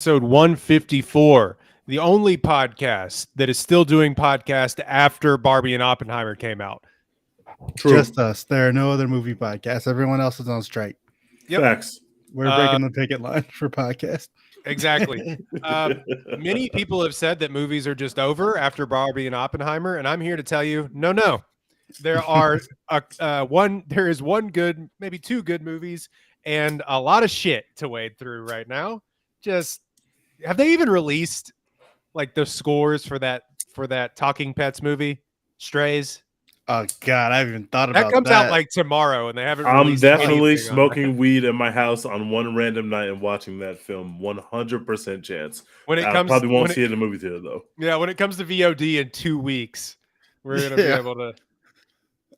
episode 154, the only podcast that is still doing podcast after Barbie and Oppenheimer came out. True. Just us. There are no other movie podcasts. Everyone else is on strike. Yep. Facts. We're breaking the picket line for podcast. Exactly. Many people have said that movies are just over after Barbie and Oppenheimer, and I'm here to tell you, no. There are there is one good, maybe two good movies, and a lot of shit to wade through right now. Just have they even released like the scores for that Talking Pets movie, Strays? Oh God, I haven't even thought about That comes out like tomorrow, and they haven't. I'm released definitely anything on smoking weed in my house on one random night and watching that film. 100% chance. when it I comes. probably won't when it- see it in the movie theater though. Yeah, when it comes to VOD in 2 weeks, we're gonna be Yeah. able to.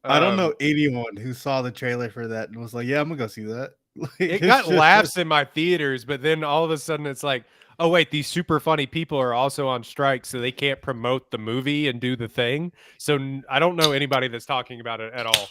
I don't know anyone who saw the trailer for that and was like, "Yeah, I'm gonna go see that." It got laughs in my theaters, but then all of a sudden it's like, oh wait, these super funny people are also on strike, so they can't promote the movie and do the thing. So I don't know anybody that's talking about it at all.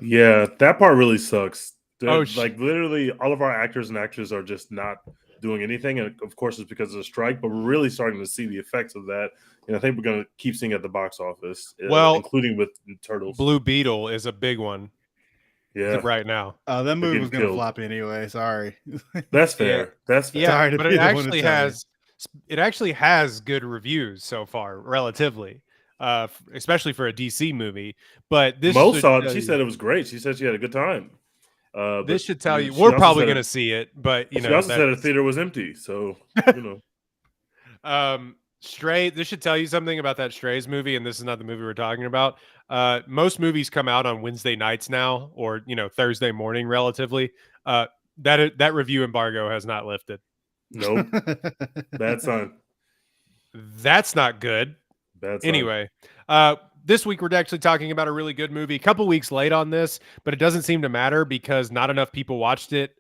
Yeah, that part really sucks. Oh, Like literally all of our actors and actresses are just not doing anything. And of course it's because of the strike, but we're really starting to see the effects of that. And I think we're going to keep seeing it at the box office, Well, including with Turtles. Blue Beetle is a big one Yeah, right now. That movie getting was gonna killed. flop anyway. Sorry. that's fair. That's fair. Yeah, Sorry to but be it the one to actually tell you. has good reviews so far, relatively, especially for a DC movie. But this Mo should saw it. tell She you- said it was great. She said she had a good time. This should tell you she we're also probably said going to see it, but you She know, also said the theater was empty. So, you know. Stray, this should tell you something about that Strays movie, and this is not the movie we're talking about. Most movies come out on Wednesday nights now, or Thursday morning, relatively. That review embargo has not lifted. Nope. Bad sign. That's not good. Bad sign. Anyway, this week we're actually talking about a really good movie. A couple weeks late on this, but it doesn't seem to matter because not enough people watched it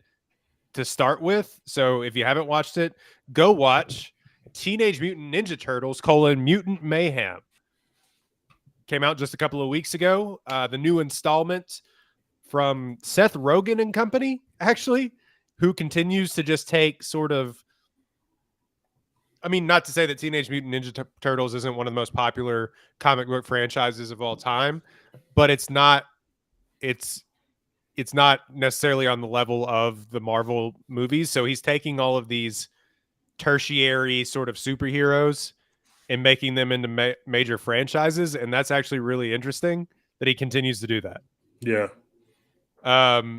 to start with. So if you haven't watched it, go watch Teenage Mutant Ninja Turtles: Mutant Mayhem. Came out just a couple of weeks ago. The new installment from Seth Rogen and company, actually, who continues to just take sort of. I mean, not to say that Teenage Mutant Ninja Turtles isn't one of the most popular comic book franchises of all time, but it's not necessarily on the level of the Marvel movies. So he's taking all of these tertiary sort of superheroes and making them into major franchises, and that's actually really interesting that he continues to do that. Yeah.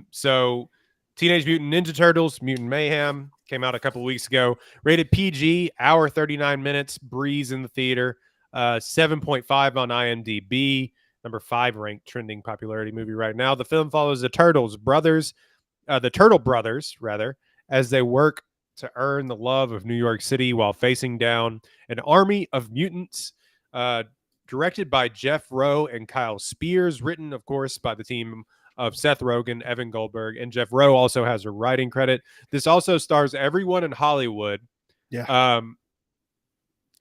So Teenage Mutant Ninja Turtles, Mutant Mayhem came out a couple weeks ago. Rated PG, hour 39 minutes, breeze in the theater. 7.5 on IMDb. Number 5 ranked trending popularity movie right now. The film follows the Turtle brothers, as they work to earn the love of New York City while facing down an army of mutants. Directed by Jeff Rowe and Kyle Spears, written, of course, by the team of Seth Rogen, Evan Goldberg, and Jeff Rowe also has a writing credit. This also stars everyone in Hollywood,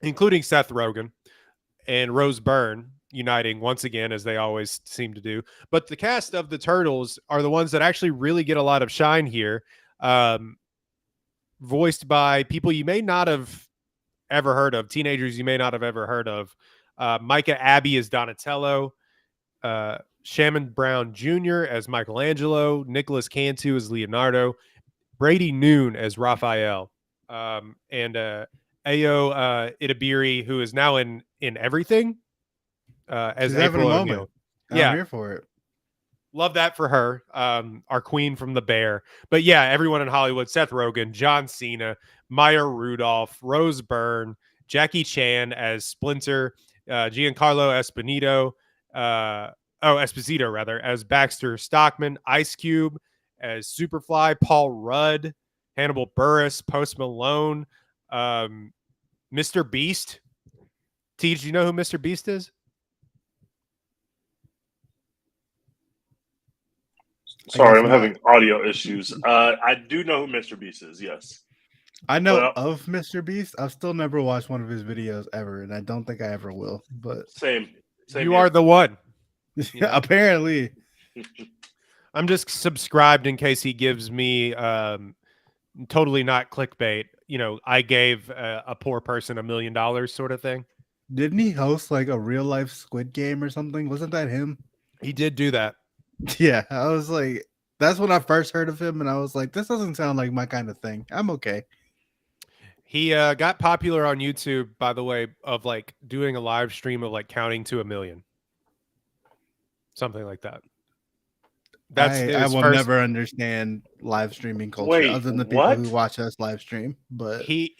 including Seth Rogen and Rose Byrne, uniting once again, as they always seem to do. But the cast of the Turtles are the ones that actually really get a lot of shine here, voiced by people you may not have ever heard of, teenagers you may not have ever heard of. Micah Abbey as Donatello, Shannon Brown Jr. as Michelangelo, Nicholas Cantu as Leonardo, Brady Noon as Raphael, and Ayo Itabiri, who is now in everything, as April O'Neil. Yeah, I'm here for it. Love that for her. Our queen from The Bear. But yeah, everyone in Hollywood: Seth Rogen, John Cena, Maya Rudolph, Rose Byrne, Jackie Chan as Splinter, Giancarlo Esposito rather, as Baxter Stockman, Ice Cube as Superfly, Paul Rudd, Hannibal Buress, Post Malone, Mr. Beast. T, do you know who Mr. Beast is? Sorry, I'm having audio issues. I do know who Mr. Beast is, yes. I know of Mr. Beast. I've still never watched one of his videos ever, and I don't think I ever will. But same you are the one. Yeah. Apparently. I'm just subscribed in case he gives me totally not clickbait. I gave a poor person $1 million sort of thing. Didn't he host like a real life Squid Game or something? Wasn't that him? He did do that. Yeah, I was like, that's when I first heard of him, and I was like, this doesn't sound like my kind of thing. I'm okay. He got popular on YouTube, by the way, of like doing a live stream of like counting to 1 million, something like that. That's I his will first. never understand live streaming culture Wait, other than the people who what? watch us live stream. But He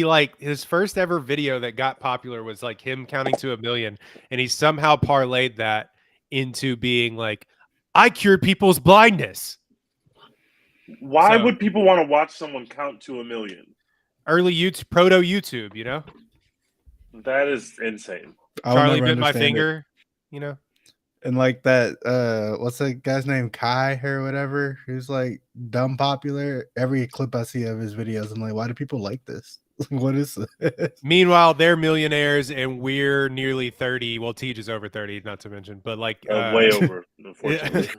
like his first ever video that got popular was like him counting to 1 million, and he somehow parlayed that into being like, I cured people's blindness. Why So- would people want to watch someone count to 1 million? Early YouTube, proto YouTube, That is insane. I will Charlie never bit my understand it. finger, And like that, what's that guy's name? Kai or whatever, who's like dumb popular. Every clip I see of his videos, I'm like, why do people like this? What is this? Meanwhile, they're millionaires and we're nearly 30. Well, Tej is over 30, not to mention, but like Way over, unfortunately.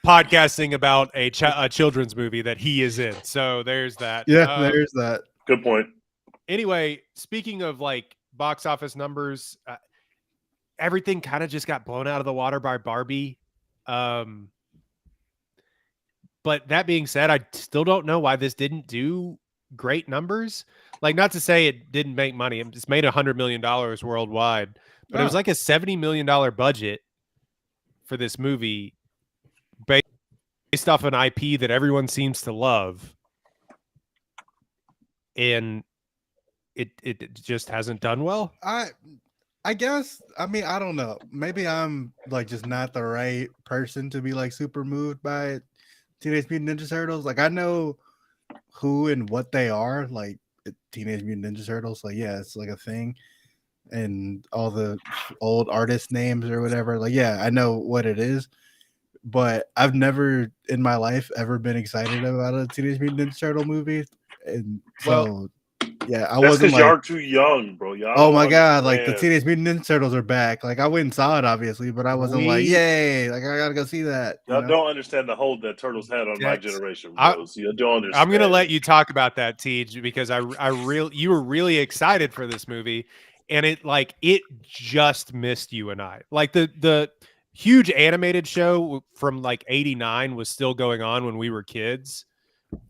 podcasting about a children's movie that he is in. So there's that. Yeah, there's that. Good point. Anyway, speaking of like box office numbers, everything kind of just got blown out of the water by Barbie. But that being said, I still don't know why this didn't do great numbers. Like, not to say it didn't make money. It's made $100 million worldwide, but it was like a $70 million budget for this movie based off an IP that everyone seems to love. And it just hasn't done well. I guess, I mean, I don't know. Maybe I'm like just not the right person to be like super moved by Teenage Mutant Ninja Turtles. Like, I know who and what they are, like Teenage Mutant Ninja Turtles. Like, yeah, it's like a thing. And all the old artist names or whatever. Like, yeah, I know what it is. But I've never in my life ever been excited about a Teenage Mutant Ninja Turtle movie. And so, yeah, I That's wasn't because like, y'all too young, bro. Y'all oh don't my god, like the understand. Teenage Mutant Ninja Turtles are back. Like, I went and saw it, obviously, but I wasn't like, yay, like I gotta go see that. Y'all don't understand the hold that Turtles had on my generation, bro. So you don't understand. I'm gonna let you talk about that, Tej, because you were really excited for this movie, and it just missed you and I. Like the huge animated show from like '89 was still going on when we were kids,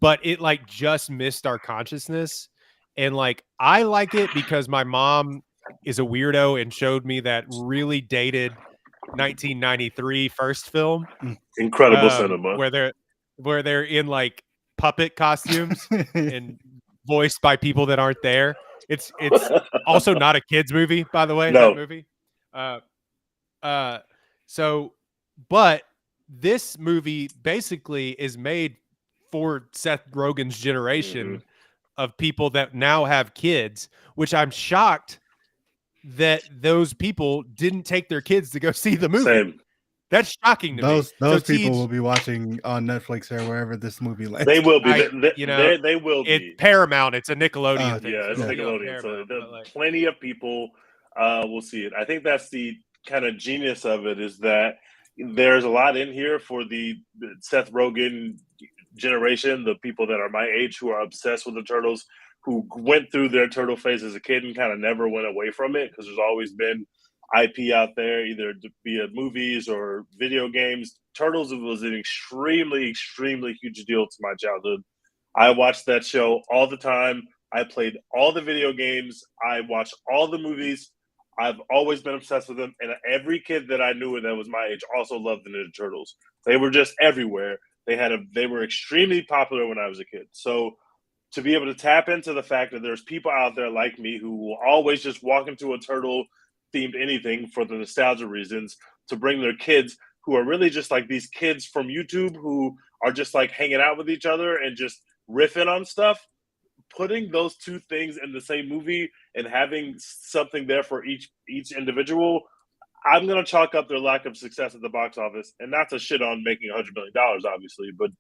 but it like just missed our consciousness. And like I like it because my mom is a weirdo and showed me that really dated 1993 first film, Incredible cinema, where they're in like puppet costumes and voiced by people that aren't there. It's also not a kids movie, by the way. No. That movie. But this movie basically is made for Seth Rogen's generation of people that now have kids, which I'm shocked that those people didn't take their kids to go see the movie. Same. That's shocking to me. Those people will be watching on Netflix or wherever this movie lands. They will be. They will be. It's Paramount. It's a Nickelodeon thing. Yeah, it's Nickelodeon. So plenty of people will see it. I think that's the kind of genius of it, is that there's a lot in here for the Seth Rogen generation, the people that are my age who are obsessed with the Turtles, who went through their turtle phase as a kid and kind of never went away from it, because there's always been IP out there, either via movies or video games. Turtles was an extremely, extremely huge deal to my childhood. I watched that show all the time. I played all the video games. I watched all the movies. I've always been obsessed with them. And every kid that I knew that was my age also loved the Ninja Turtles. They were just everywhere. They were extremely popular when I was a kid. So to be able to tap into the fact that there's people out there like me who will always just walk into a turtle themed anything for the nostalgia reasons, to bring their kids who are really just like these kids from YouTube who are just like hanging out with each other and just riffing on stuff, putting those two things in the same movie and having something there for each individual, I'm going to chalk up their lack of success at the box office, and not to shit on making $100 million, obviously, but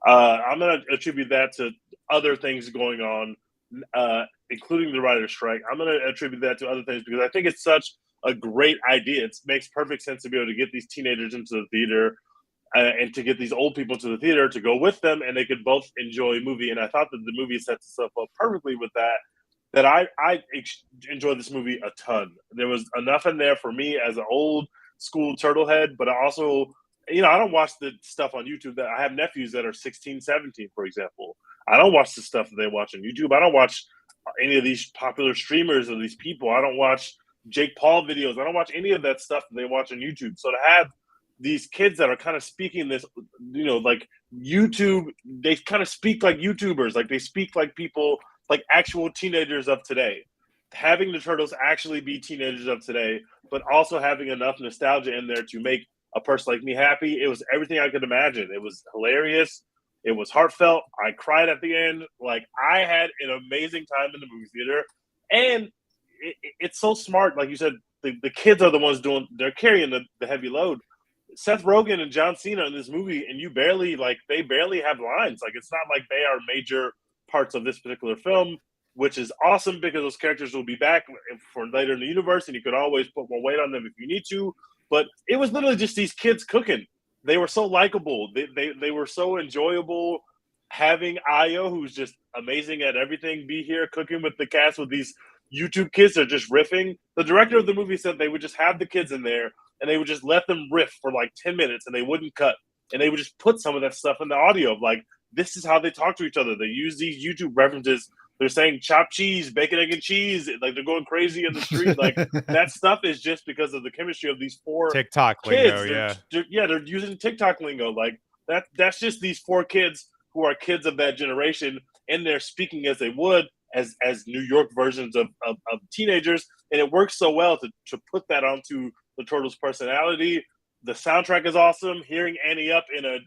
I'm going to attribute that to other things going on, including the writer's strike. I'm going to attribute that to other things because I think it's such a great idea. It makes perfect sense to be able to get these teenagers into the theater and to get these old people to the theater to go with them, and they could both enjoy a movie. And I thought that the movie sets itself up perfectly with that. That I enjoyed this movie a ton. There was enough in there for me as an old school turtle head, but I also, I don't watch the stuff on YouTube. That I have nephews that are 16, 17, for example. I don't watch the stuff that they watch on YouTube. I don't watch any of these popular streamers or these people. I don't watch Jake Paul videos. I don't watch any of that stuff that they watch on YouTube. So to have these kids that are kind of speaking this, like YouTube, they kind of speak like YouTubers, like they speak like people, like actual teenagers of today. Having the Turtles actually be teenagers of today, but also having enough nostalgia in there to make a person like me happy. It was everything I could imagine. It was hilarious. It was heartfelt. I cried at the end. Like, I had an amazing time in the movie theater. And it's so smart. Like you said, the kids are the ones they're carrying the heavy load. Seth Rogen and John Cena in this movie, and they barely have lines. Like, it's not like they are major parts of this particular film, which is awesome because those characters will be back for later in the universe, and you could always put more weight on them if you need to. But it was literally just these kids cooking. They were so likable. They were so enjoyable. Having Ayo, who's just amazing at everything, be here cooking with the cast with these YouTube kids are just riffing. The director of the movie said they would just have the kids in there and they would just let them riff for like 10 minutes and they wouldn't cut. And they would just put some of that stuff in the audio of like, this is how they talk to each other. They use these YouTube references. They're saying chopped cheese, bacon, egg, and cheese. Like, they're going crazy in the street. Like, that stuff is just because of the chemistry of these four TikTok kids. lingo, they're using TikTok lingo. Like, that's just these four kids who are kids of that generation, and they're speaking as they would as New York versions of teenagers. And it works so well to put that onto the Turtles' personality. The soundtrack is awesome. Hearing Annie up in a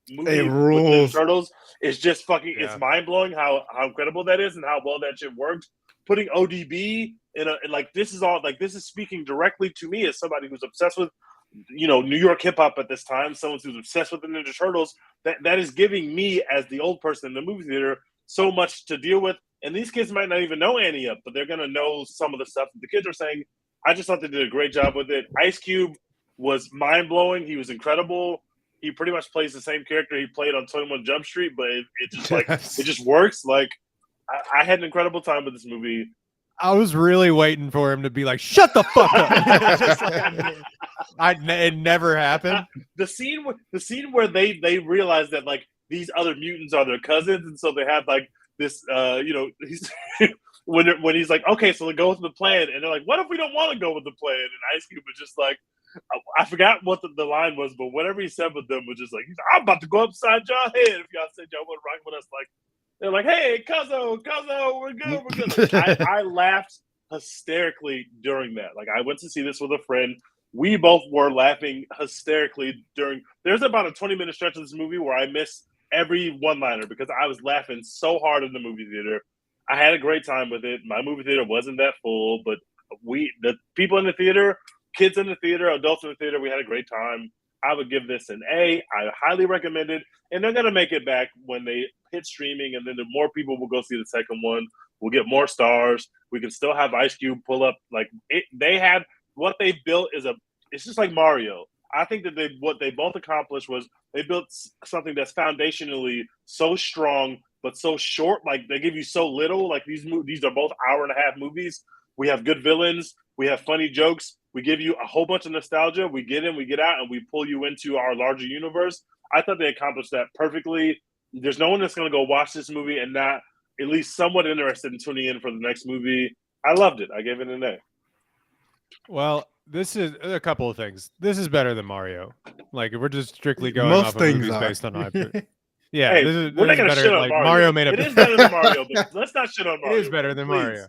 movie with the Turtles is just fucking, it's mind-blowing how incredible that is and how well that shit works. Putting ODB in like, this is speaking directly to me as somebody who's obsessed with New York hip-hop at this time, someone who's obsessed with the Ninja Turtles. That is giving me, as the old person in the movie theater, so much to deal with. And these kids might not even know Annie up, but they're going to know some of the stuff that the kids are saying. I just thought they did a great job with it. Ice Cube was mind-blowing. He was incredible. He pretty much plays the same character he played on 21 Jump Street, but it just it just works. Like, I had an incredible time with this movie. I was really waiting for him to be like, "Shut the fuck up!" It never happened. The scene where they realize that like these other mutants are their cousins, and so they have like this, he's when he's like, "Okay, so they go with the plan," and they're like, "What if we don't want to go with the plan?" And Ice Cube was just like, I forgot what the line was, but whatever he said with them was just like, "I'm about to go upside y'all head if y'all said y'all want to rock with us." Like, they're like, "Hey, Cuzzo, we're good." Like, I laughed hysterically during that. Like, I went to see this with a friend. We both were laughing hysterically during. There's about a 20-minute stretch of this movie where I missed every one-liner because I was laughing so hard in the movie theater. I had a great time with it. My movie theater wasn't that full, but the people in the theater, kids in the theater, adults in the theater, we had a great time. I would give this an A. I highly recommend it. And they're going to make it back when they hit streaming, and then the more people will go see the second one. We'll get more stars. We can still have Ice Cube pull up. Like, they had what they built it's just like Mario. I think that what they both accomplished was they built something that's foundationally so strong but so short. Like, they give you so little. Like, these are both hour-and-a-half movies. We have good villains. We have funny jokes. We give you a whole bunch of nostalgia. We get in, we get out, and we pull you into our larger universe. I thought they accomplished that perfectly. There's no one that's going to go watch this movie and not at least somewhat interested in tuning in for the next movie. I loved it. I gave it an A. Well, this is a couple of things. This is better than Mario. Like, if we're just strictly going off of movies based on IP. Yeah, hey, this is better. Shit on like, Mario made it is better than Mario, but let's not shit on Mario. It is better than please.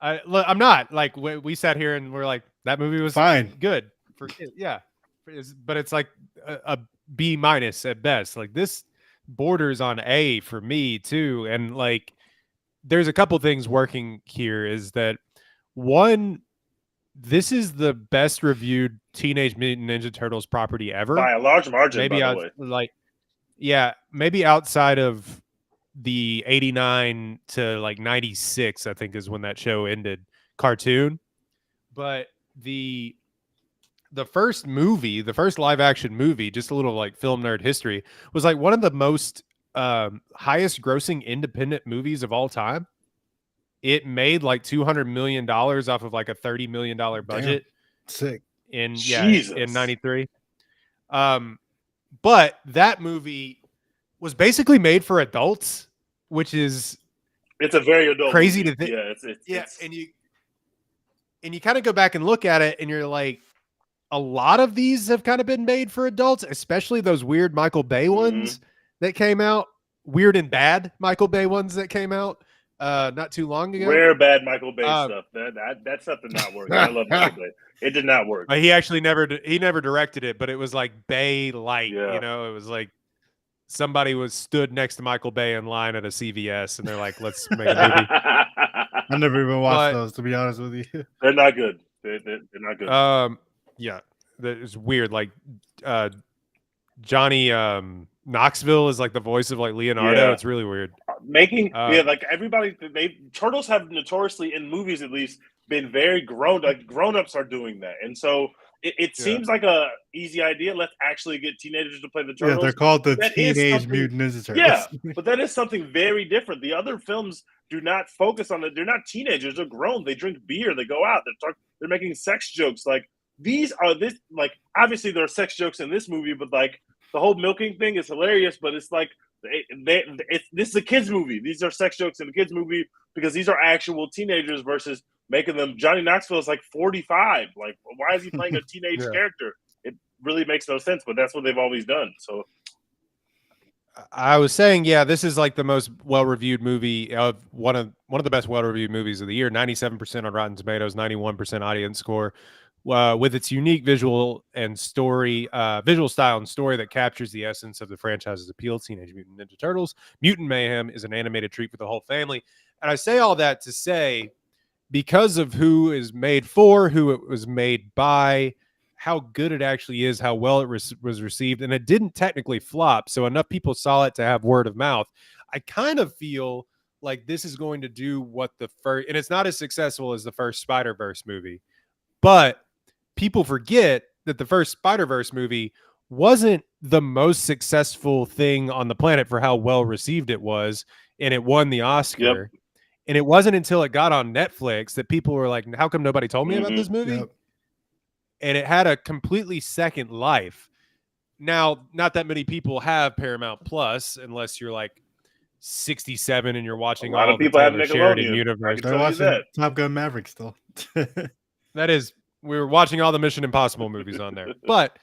Mario. I'm not. Like, we sat here and we're like, that movie was fine, good for kids. Yeah, but it's like a B- at best. Like, this borders on A for me too. And like, there's a couple things working here. Is that one? This is the best reviewed Teenage Mutant Ninja Turtles property ever by a large margin. Maybe by the way. Like, yeah, maybe outside of the 89 to like 96, I think is when that show ended, cartoon. But the first live action movie, just a little like film nerd history, was like one of the most highest grossing independent movies of all time. It made like $200 million off of like a $30 million budget. Damn. Sick. In Jesus. 93. But that movie was basically made for adults, which is it's a very adult crazy movie. to think. Yeah, it's and you kind of go back and look at it and you're like, a lot of these have kind of been made for adults, especially those weird Michael Bay ones that came out, weird and bad Michael Bay ones that came out not too long ago. Rare bad Michael Bay stuff. That stuff did not work. I love Michael Bay. It did not work. But he actually never directed it, but it was like Bay light. Yeah. You know, it was like somebody was stood next to Michael Bay in line at a CVS, and they're like, "Let's make a movie." I never even watched those, to be honest with you. They're not good. They're not good. Yeah, it's weird. Like, Johnny Knoxville is like the voice of like Leonardo. Yeah. It's really weird. Like everybody, turtles have notoriously in movies at least been very grown. Like grown-ups are doing that, and so it seems like a easy idea. Let's actually get teenagers to play the turtles. Yeah, they're called the Teenage Mutant Ninja Turtles. Yeah, but that is something very different. The other films do not focus on it. They're not teenagers. They're grown. They drink beer. They go out. They're making sex jokes. Like these are like obviously there are sex jokes in this movie, but like the whole milking thing is hilarious. But it's like this is a kids movie. These are sex jokes in a kids movie because these are actual teenagers versus making them. Johnny Knoxville is like 45. Like, why is he playing a teenage character? It really makes no sense, but that's what they've always done. So I was saying, yeah, this is like the most well-reviewed movie of one of the best well-reviewed movies of the year. 97% on Rotten Tomatoes, 91% audience score. With its unique visual and story, visual style and story that captures the essence of the franchise's appeal, Teenage Mutant Ninja Turtles, Mutant Mayhem is an animated treat for the whole family. And I say all that to say, because of who is made for, who it was made by, how good it actually is, how well it was received, and it didn't technically flop, so enough people saw it to have word of mouth. I kind of feel like this is going to do what the first, and it's not as successful as the first Spider-Verse movie, but people forget that the first Spider-Verse movie wasn't the most successful thing on the planet for how well received it was, and it won the Oscar. Yep. And it wasn't until it got on Netflix that people were like, how come nobody told me about this movie? Yep. And it had a completely second life. Now, not that many people have Paramount Plus unless you're like 67 and you're watching all of the Taylor Sheridan universe. They're watching Top Gun Maverick still. That is, we were watching all the Mission Impossible movies on there. But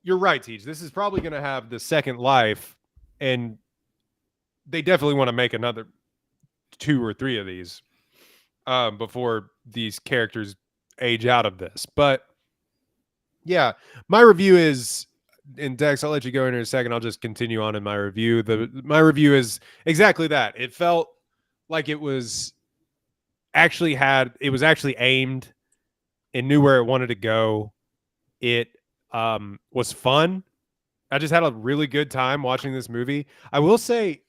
you're right, Teach. This is probably going to have the second life, and they definitely want to make another 2 or 3 of these before these characters age out of this. But yeah, my review is, and Dex, I'll let you go in a second. I'll just continue on in my review. My review is exactly that. It felt like it was actually aimed and knew where it wanted to go. It was fun. I just had a really good time watching this movie. I will say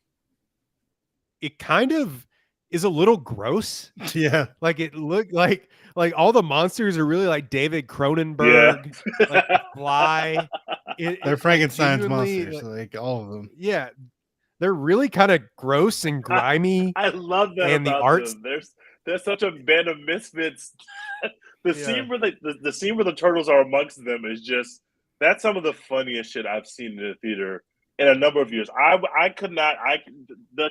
it kind of is a little gross. Yeah. Like it looked like all the monsters are really like David Cronenberg, like the Fly. They're Frankenstein's monsters, like all of them. Yeah. They're really kind of gross and grimy. I love that and about the arts. them. There's such a band of misfits. Scene where the scene where the turtles are amongst them is just, that's some of the funniest shit I've seen in the theater in a number of years. The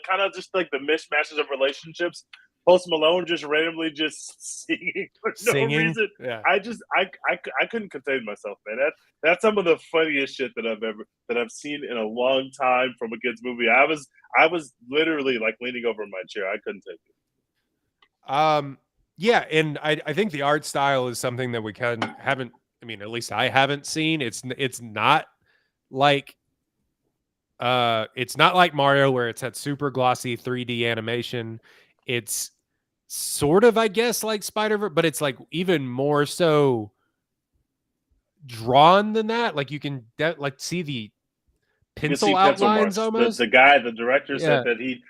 kind of just like the mishmashes of relationships. Post Malone just randomly just singing for no reason. Yeah. I couldn't contain myself, man. That's some of the funniest shit that I've seen in a long time from a kids movie. I was literally like leaning over in my chair. I couldn't take it. Yeah, and I think the art style is something that we haven't. I mean, at least I haven't seen. It's not like Mario where it's that super glossy 3D animation. It's sort of, I guess, like Spider-Verse, but it's like even more so drawn than that. Like you can see the pencil outlines almost. The director said that he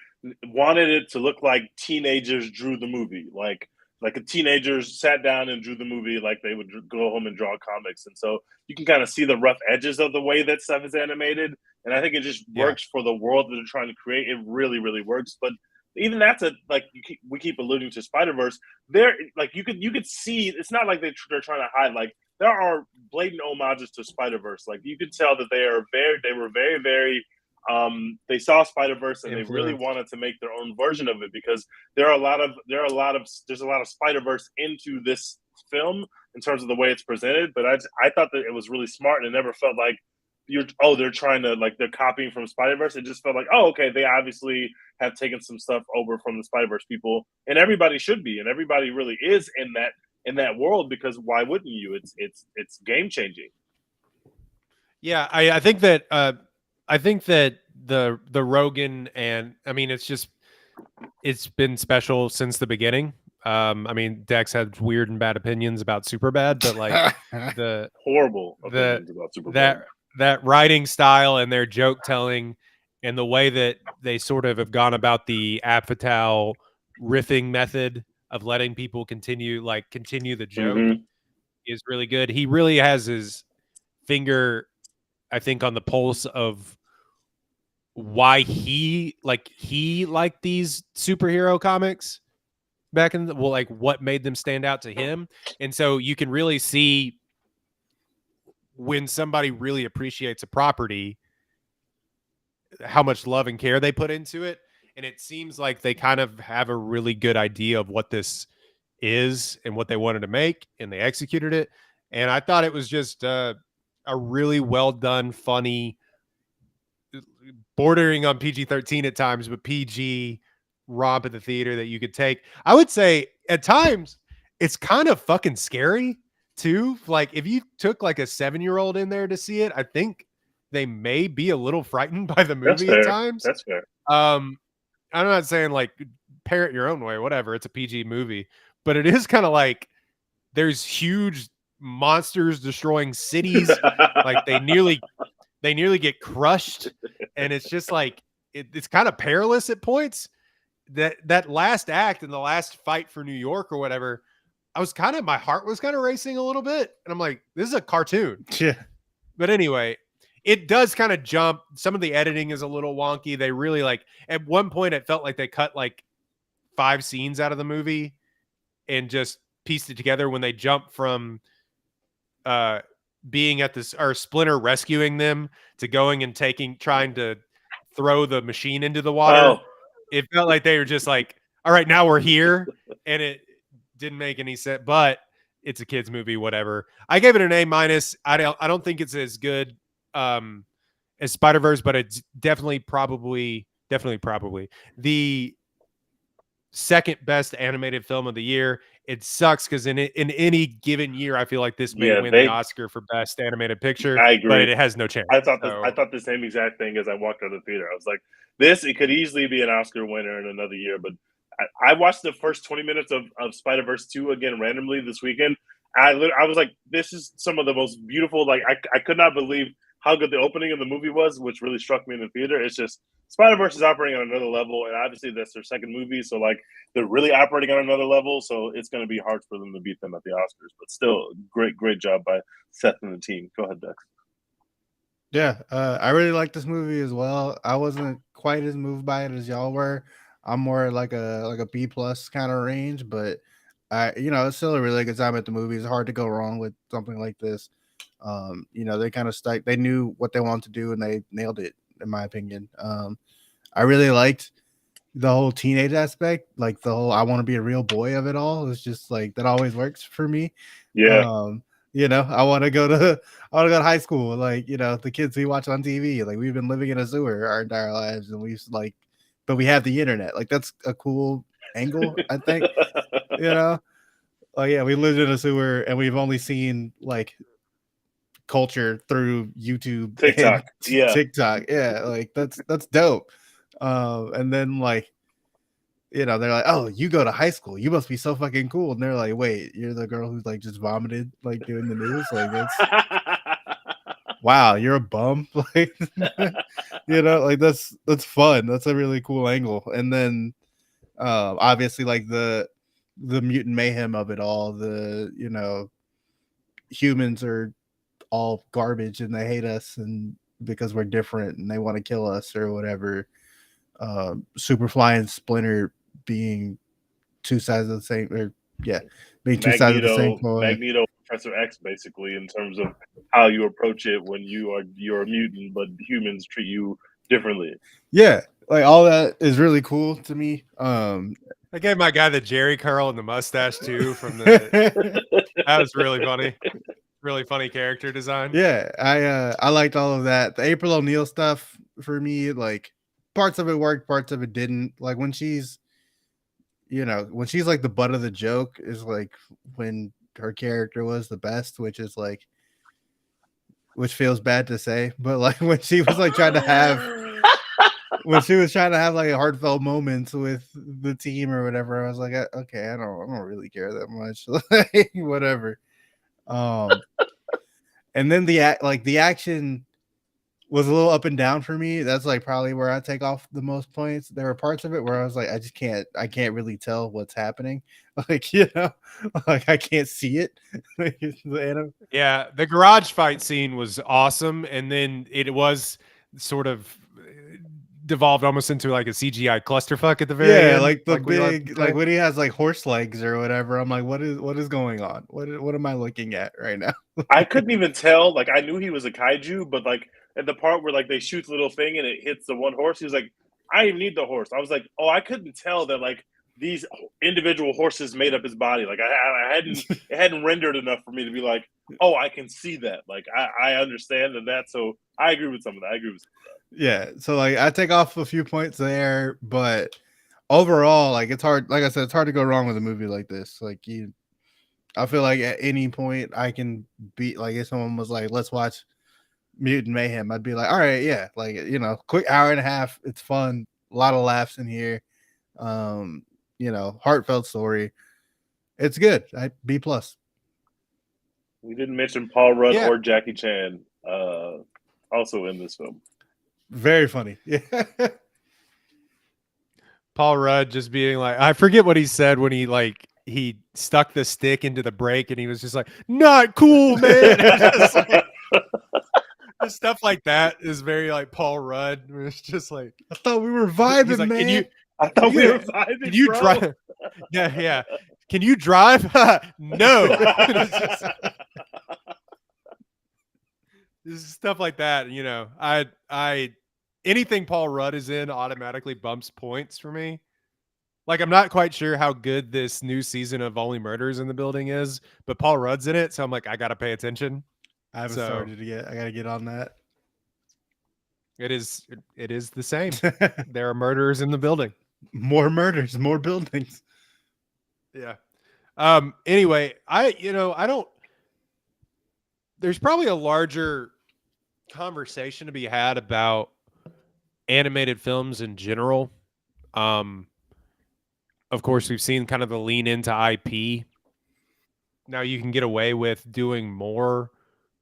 wanted it to look like teenagers drew the movie. Like like teenagers sat down and drew the movie like they would go home and draw comics. And so you can kind of see the rough edges of the way that stuff is animated. And I think it just works for the world that they're trying to create. It really, really works. But even that's we keep alluding to Spider-Verse. There, like you could see, it's not like they're trying to hide. Like there are blatant homages to Spider-Verse. Like you could tell that they were very, very they saw Spider-Verse and they really wanted to make their own version of it, because there's a lot of Spider-Verse into this film in terms of the way it's presented. But I thought that it was really smart, and it never felt like they're trying to, like, they're copying from Spider-Verse. It just felt like, oh, okay, they obviously have taken some stuff over from the Spider-Verse people, and everybody should be, and everybody really is in that world, because why wouldn't you? It's game changing. Yeah, I think that the Rogan, and I mean it's been special since the beginning. I mean, Dex had weird and bad opinions about Superbad, but like the horrible opinions about Superbad. That writing style and their joke telling and the way that they sort of have gone about the Apatow riffing method of letting people continue the joke is really good. He really has his finger, I think, on the pulse of why he liked these superhero comics back in like what made them stand out to him. And so you can really see when somebody really appreciates a property, how much love and care they put into it. And it seems like they kind of have a really good idea of what this is and what they wanted to make, and they executed it. And I thought it was just a really well done, funny, bordering on PG-13 at times, but PG romp at the theater that you could take. I would say at times it's kind of fucking scary too. Like if you took like a 7-year-old in there to see it, I think they may be a little frightened by the movie at times. That's fair. I'm not saying like parent your own way, whatever. It's a PG movie, but it is kind of like there's huge monsters destroying cities. Like they nearly get crushed, and it's just like it's kind of perilous at points. That last act and the last fight for New York or whatever, my heart was kind of racing a little bit, and I'm like, this is a cartoon. Yeah. But anyway, it does kind of jump. Some of the editing is a little wonky. They really at one point it felt like they cut like 5 scenes out of the movie and just pieced it together when they jump from being at this, or Splinter rescuing them, to going and trying to throw the machine into the water. Oh. It felt like they were just like, all right, now we're here. And it didn't make any sense, but it's a kid's movie, whatever. I gave it an A-. I don't think it's as good as Spider-Verse, but it's definitely probably the second best animated film of the year. It sucks because in any given year, I feel like this may win the Oscar for best animated picture. I agree, but it has no chance. I thought the same exact thing as I walked out of the theater. I was like, it could easily be an Oscar winner in another year. But I watched the first 20 minutes of Spider-Verse 2 again randomly this weekend. I was like, this is some of the most beautiful. Like I could not believe how good the opening of the movie was, which really struck me in the theater. It's just Spider-Verse is operating on another level, and obviously that's their second movie, so like they're really operating on another level. So it's going to be hard for them to beat them at the Oscars. But still, great job by Seth and the team. Go ahead, Dex. Yeah, I really like this movie as well. I wasn't quite as moved by it as y'all were. I'm more like a B+ kind of range, but it's still a really good time at the movie. It's hard to go wrong with something like this. They kind of stuck. They knew what they wanted to do, and they nailed it, in my opinion. I really liked the whole teenage aspect, like the whole "I want to be a real boy" of it all. It's just like that always works for me. Yeah. I want to go to high school. Like, the kids we watch on TV, like we've been living in a sewer our entire lives, and but we have the internet. Like that's a cool angle, I think. We lived in a sewer, and we've only seen like culture through YouTube, TikTok. TikTok. Yeah, like that's dope. And then they're like, oh, you go to high school, you must be so fucking cool. And they're like, wait, you're the girl who's like just vomited like doing the news? Like that's wow, you're a bum. Like like that's fun. That's a really cool angle. And then obviously like the the mutant mayhem of it all. The humans are all garbage and they hate us and because we're different and they want to kill us or whatever. Superfly and Splinter being two sides of the same, or being two sides of the same coin. Magneto, Professor X, basically, in terms of how you approach it when you're a mutant, but humans treat you differently. Yeah, like all that is really cool to me. I gave my guy the Jerry curl and the mustache too. From the that was really funny. Really funny character design. Yeah, I liked all of that. The April O'Neil stuff for me, like parts of it worked, parts of it didn't. Like when she's like the butt of the joke is like when her character was the best, which feels bad to say, but like when she was like trying to have like heartfelt moments with the team or whatever, I was like, okay, I don't really care that much. Like, whatever. And then the action was a little up and down for me. That's like probably where I take off the most points. There were parts of it where I was like, I can't really tell what's happening. Like, like I can't see it. Yeah, the garage fight scene was awesome, and then it was sort of devolved almost into like a CGI clusterfuck at the very end. Like the big, like when he has like horse legs or whatever. I'm like, what is going on? What am I looking at right now? I couldn't even tell. Like I knew he was a kaiju, but like at the part where like they shoot the little thing and it hits the one horse, he was like, I didn't need the horse. I was like, oh, I couldn't tell that like these individual horses made up his body. Like it hadn't rendered enough for me to be like, oh, I can see that. Like I understand that. So I agree with some of that. Yeah. So like I take off a few points there, but overall, like it's hard. Like I said, it's hard to go wrong with a movie like this. Like I feel like at any point I can beat, like if someone was like, let's watch Mutant Mayhem, I'd be like, all right, yeah, like quick hour and a half, it's fun, a lot of laughs in here, heartfelt story, it's good. B+. We didn't mention Paul Rudd or Jackie Chan also in this film. Very funny. Yeah. Paul Rudd just being like, I forget what he said when he stuck the stick into the brake and he was just like, not cool, man. Stuff like that is very like Paul Rudd. It's just like, I thought we were vibing, like, man. We were vibing. Can you drive? Yeah. Can you drive? No. This is stuff like that. I anything Paul Rudd is in automatically bumps points for me. Like, I'm not quite sure how good this new season of Only Murders in the Building is, but Paul Rudd's in it, so I'm like, I gotta pay attention. I haven't started it yet. I gotta get on that. It is the same. There are murderers in the building. More murders, more buildings. Yeah. Anyway, I don't. There's probably a larger conversation to be had about animated films in general. Of course, we've seen kind of the lean into IP. Now you can get away with doing more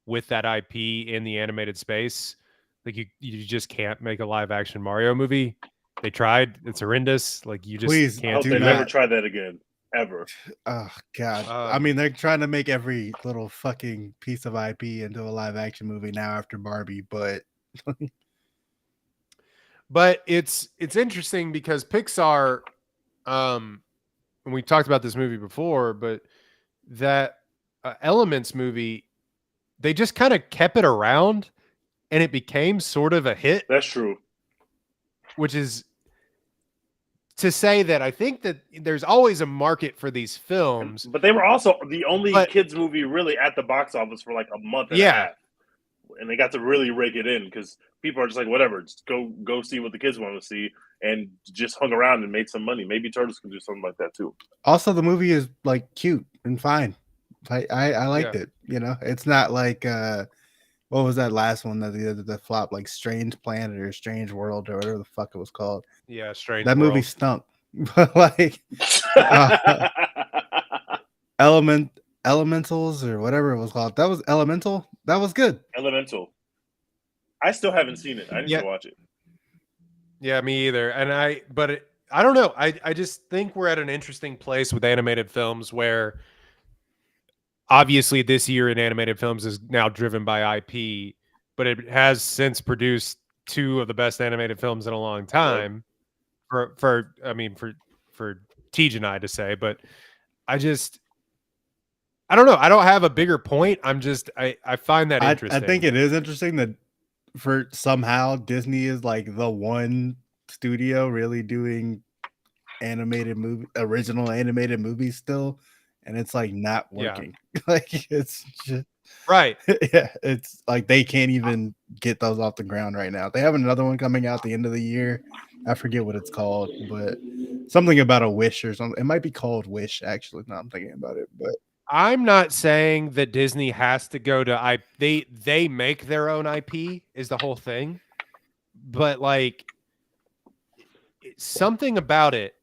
with that IP in the animated space. Like you just can't make a live action Mario movie. They tried. It's horrendous. Like you just can't. I hope they never try that again. Ever. Oh God. I mean, they're trying to make every little fucking piece of IP into a live action movie now after Barbie, but it's interesting because Pixar, and we talked about this movie before, but that Elements movie, they just kind of kept it around and it became sort of a hit. That's true. Which is to say that I think that there's always a market for these films. But they were also the only kids movie really at the box office for like a month and a half. And they got to really rake it in because people are just like, whatever, just go see what the kids want to see, and just hung around and made some money. Maybe Turtles can do something like that too. Also, the movie is like cute and fine. I liked it. It's not like what was that last one that flop, like Strange Planet or Strange World or whatever the fuck it was called? Yeah, Strange. That World. movie stunk. But like Elementals or whatever it was called. That was Elemental. That was good. Elemental. I still haven't seen it. I need to watch it. Yeah, me either. And I don't know. I just think we're at an interesting place with animated films where obviously this year in animated films is now driven by IP, but it has since produced two of the best animated films in a long time. For Tej and I to say, but I don't know. I don't have a bigger point. I find that interesting. I think it is interesting that for somehow Disney is like the one studio really doing original animated movies still, and it's like not working. Yeah. Like it's just right. Yeah, it's like they can't even get those off the ground right now. They have another one coming out at the end of the year. I forget what it's called, but something about a wish or something. It might be called Wish, actually. Now I'm thinking about it, but I'm not saying that Disney has to go to they make their own IP is the whole thing. But like something about it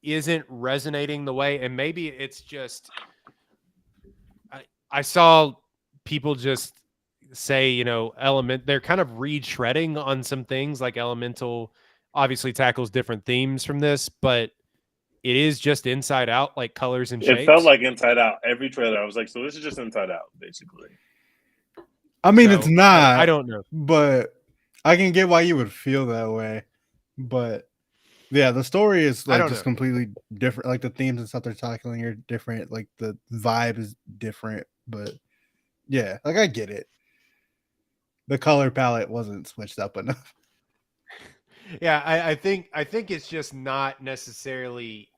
isn't resonating the way, and maybe it's just I saw people just say, you know, they're kind of retreading on some things. Like Elemental obviously tackles different themes from this, but it is just Inside Out, like colors and shapes. It felt like Inside Out. Every trailer, I was like, so this is just Inside Out, basically. I mean, it's not. I don't know. But I can get why you would feel that way. But yeah, the story is like just completely different. Like the themes and stuff they're tackling are different. Like the vibe is different. But yeah, like I get it. The color palette wasn't switched up enough. Yeah, I think it's just not necessarily.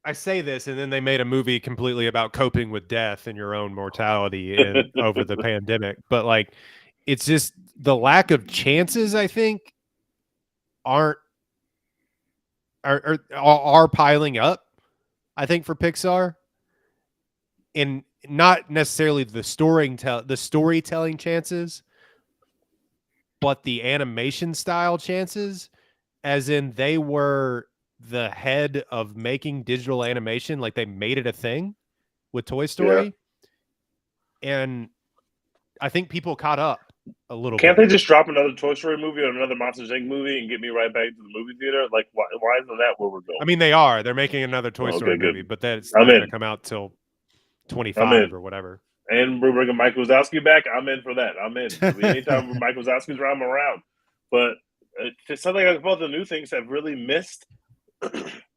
I say this, and then they made a movie completely about coping with death and your own mortality over the pandemic. But like, it's just the lack of chances. I think are piling up. I think for Pixar, and not necessarily the storytelling chances, but the animation style chances, as in they were the head of making digital animation. Like they made it a thing with Toy Story. Yeah. And I think people caught up a little bit. Can't they just drop another Toy Story movie or another Monsters Inc. movie and get me right back to the movie theater? Like, why isn't that where we're going? I mean, they're making another Toy Story movie, but that's not going to come out till 25 or whatever. And we're bringing Mike Wazowski back. I'm in for that. I'm in. Anytime Mike Wazowski's around, I'm around. But it's something like both the new things have really missed.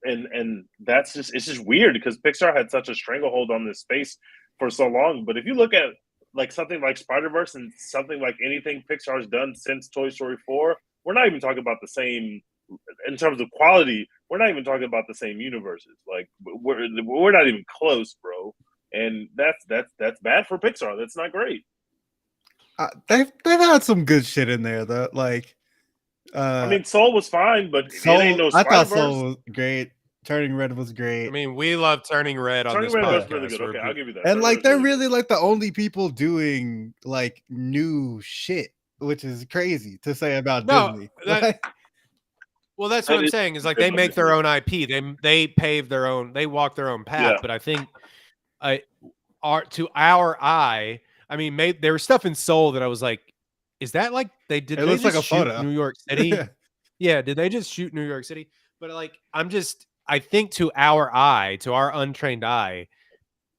And it's just weird because Pixar had such a stranglehold on this space for so long. But if you look at like something like Spider-Verse and something like anything Pixar's done since Toy Story 4, we're not even talking about the same in terms of quality. We're not even talking about the same universes. Like we're not even close, bro. And that's bad for Pixar. That's not great. They've had some good shit in there though. Like, I mean, Soul was fine, but Soul, it ain't no I thought Soul was great. Turning Red was great. I mean, we love Turning Red on this podcast. Turning Red was really good. Okay, I'll give you that. And like, they're really like the only people doing like new shit, which is crazy to say about Disney. Well, that's what I'm saying. Is like they make their own IP. They pave their own. They walk their own path. Yeah. But I think, to our eye, I mean, there was stuff in Soul that I was like, is that like they did? It looks like a photo. New York City. Yeah. Did they just shoot New York City? But like, I think to our eye, to our untrained eye,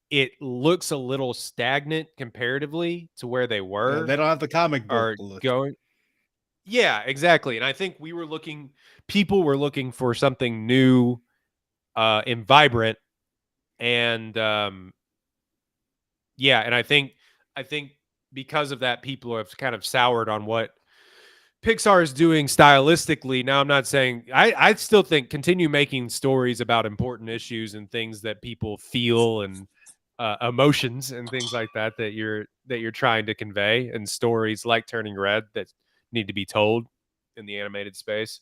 it looks a little stagnant comparatively to where they were. Yeah, they don't have the comic book going. Yeah, exactly. And I think people were looking for something new and vibrant. And yeah, and I think because of that, people have kind of soured on what Pixar is doing stylistically. Now, I'm not saying I still think continue making stories about important issues and things that people feel and emotions and things like that you're trying to convey, and stories like Turning Red that need to be told in the animated space.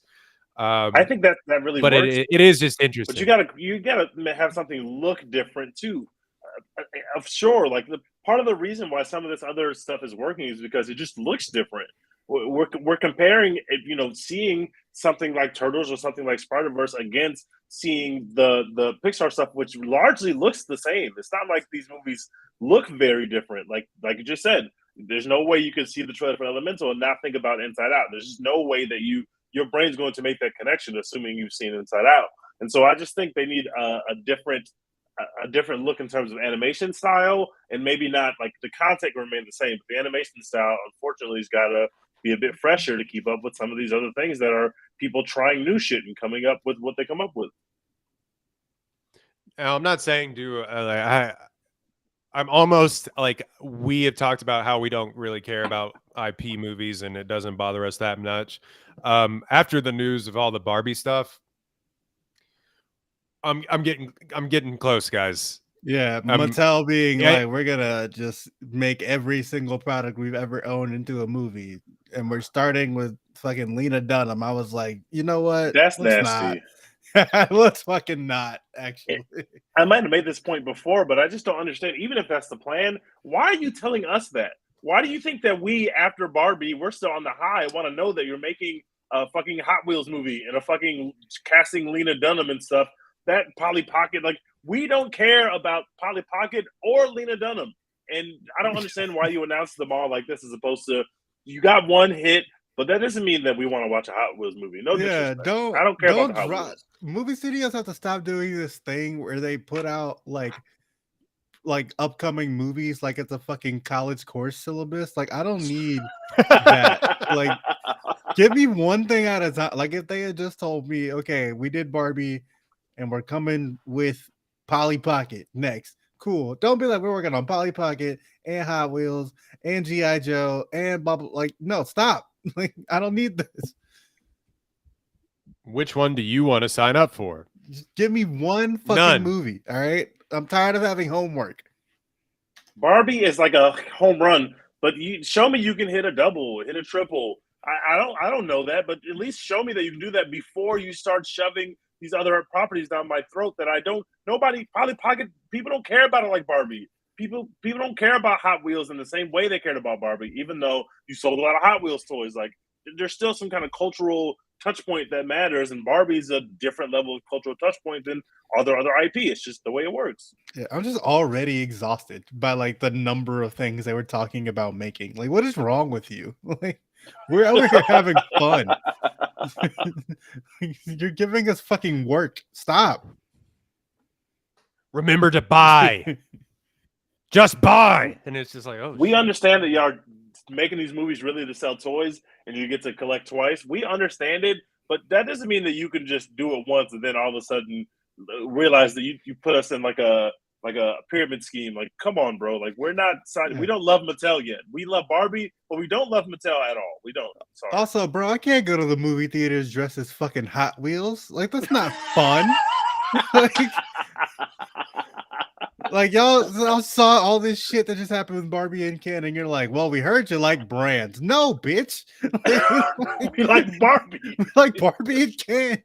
I think that really but works. It is just interesting. But you gotta have something look different too. Sure, like part of the reason why some of this other stuff is working is because it just looks different. We're comparing it, you know, seeing something like Turtles or something like Spider-Verse against seeing the Pixar stuff, which largely looks the same. It's not like these movies look very different. Like you just said, there's no way you could see the trailer for Elemental and not think about Inside Out. There's just no way that you your brain's going to make that connection, assuming you've seen Inside Out. And so I just think they need a different look in terms of animation style, and maybe not like the content will remain the same, but the animation style, unfortunately, has got to be a bit fresher to keep up with some of these other things that are people trying new shit and coming up with what they come up with. Now, I'm not saying I'm almost like, we have talked about how we don't really care about IP movies and it doesn't bother us that much. After the news of all the Barbie stuff, I'm getting close, guys. Yeah, Mattel being like, we're gonna just make every single product we've ever owned into a movie, and we're starting with fucking Lena Dunham. I was like, you know what? That's nasty. Let's fucking not, actually. I might have made this point before, but I just don't understand. Even if that's the plan, why are you telling us that? Why do you think that we, after Barbie, we're still on the high, want to know that you're making a fucking Hot Wheels movie and a fucking casting Lena Dunham and stuff? That Polly Pocket, like, we don't care about Polly Pocket or Lena Dunham. And I don't understand why you announced them all like this, as opposed to, you got one hit, but that doesn't mean that we want to watch a Hot Wheels movie. No disrespect. I don't care about the Hot Wheels. Movie studios have to stop doing this thing where they put out like upcoming movies like it's a fucking college course syllabus. Like, I don't need that. Like, give me one thing at a time. Like, if they had just told me, okay, we did Barbie and we're coming with Polly Pocket next. Cool. Don't be like, we're working on Polly Pocket and Hot Wheels and G.I. Joe and blah, blah. Like, no, stop. Like, I don't need this. Which one do you want to sign up for? Just give me one fucking movie. All right. I'm tired of having homework. Barbie is like a home run, but you show me you can hit a double, hit a triple. I don't know that, but at least show me that you can do that before you start shoving these other properties down my throat that I don't. Nobody, Polly Pocket, people don't care about it like Barbie. People don't care about Hot Wheels in the same way they cared about Barbie, even though you sold a lot of Hot Wheels toys. Like, there's still some kind of cultural touch point that matters, and Barbie's a different level of cultural touch point than other IP. It's just the way it works. Yeah, I'm just already exhausted by like the number of things they were talking about making. Like, what is wrong with you? Like, we're over here having fun. You're giving us fucking work. Stop. Remember to buy. Just buy. And it's just like, oh, we understand that y'all are making these movies really to sell toys and you get to collect twice. We understand it, but that doesn't mean that you can just do it once and then all of a sudden realize that you put us in like a pyramid scheme. Like, come on, bro. Like, we're not we don't love Mattel yet. We love Barbie, but we don't love Mattel at all. We don't. Sorry. Also, bro, I can't go to the movie theaters dressed as fucking Hot Wheels. Like, that's not fun. Like, y'all saw all this shit that just happened with Barbie and Ken, and you're like, well, we heard you like brands. No, bitch. We like Barbie. We like Barbie and Ken.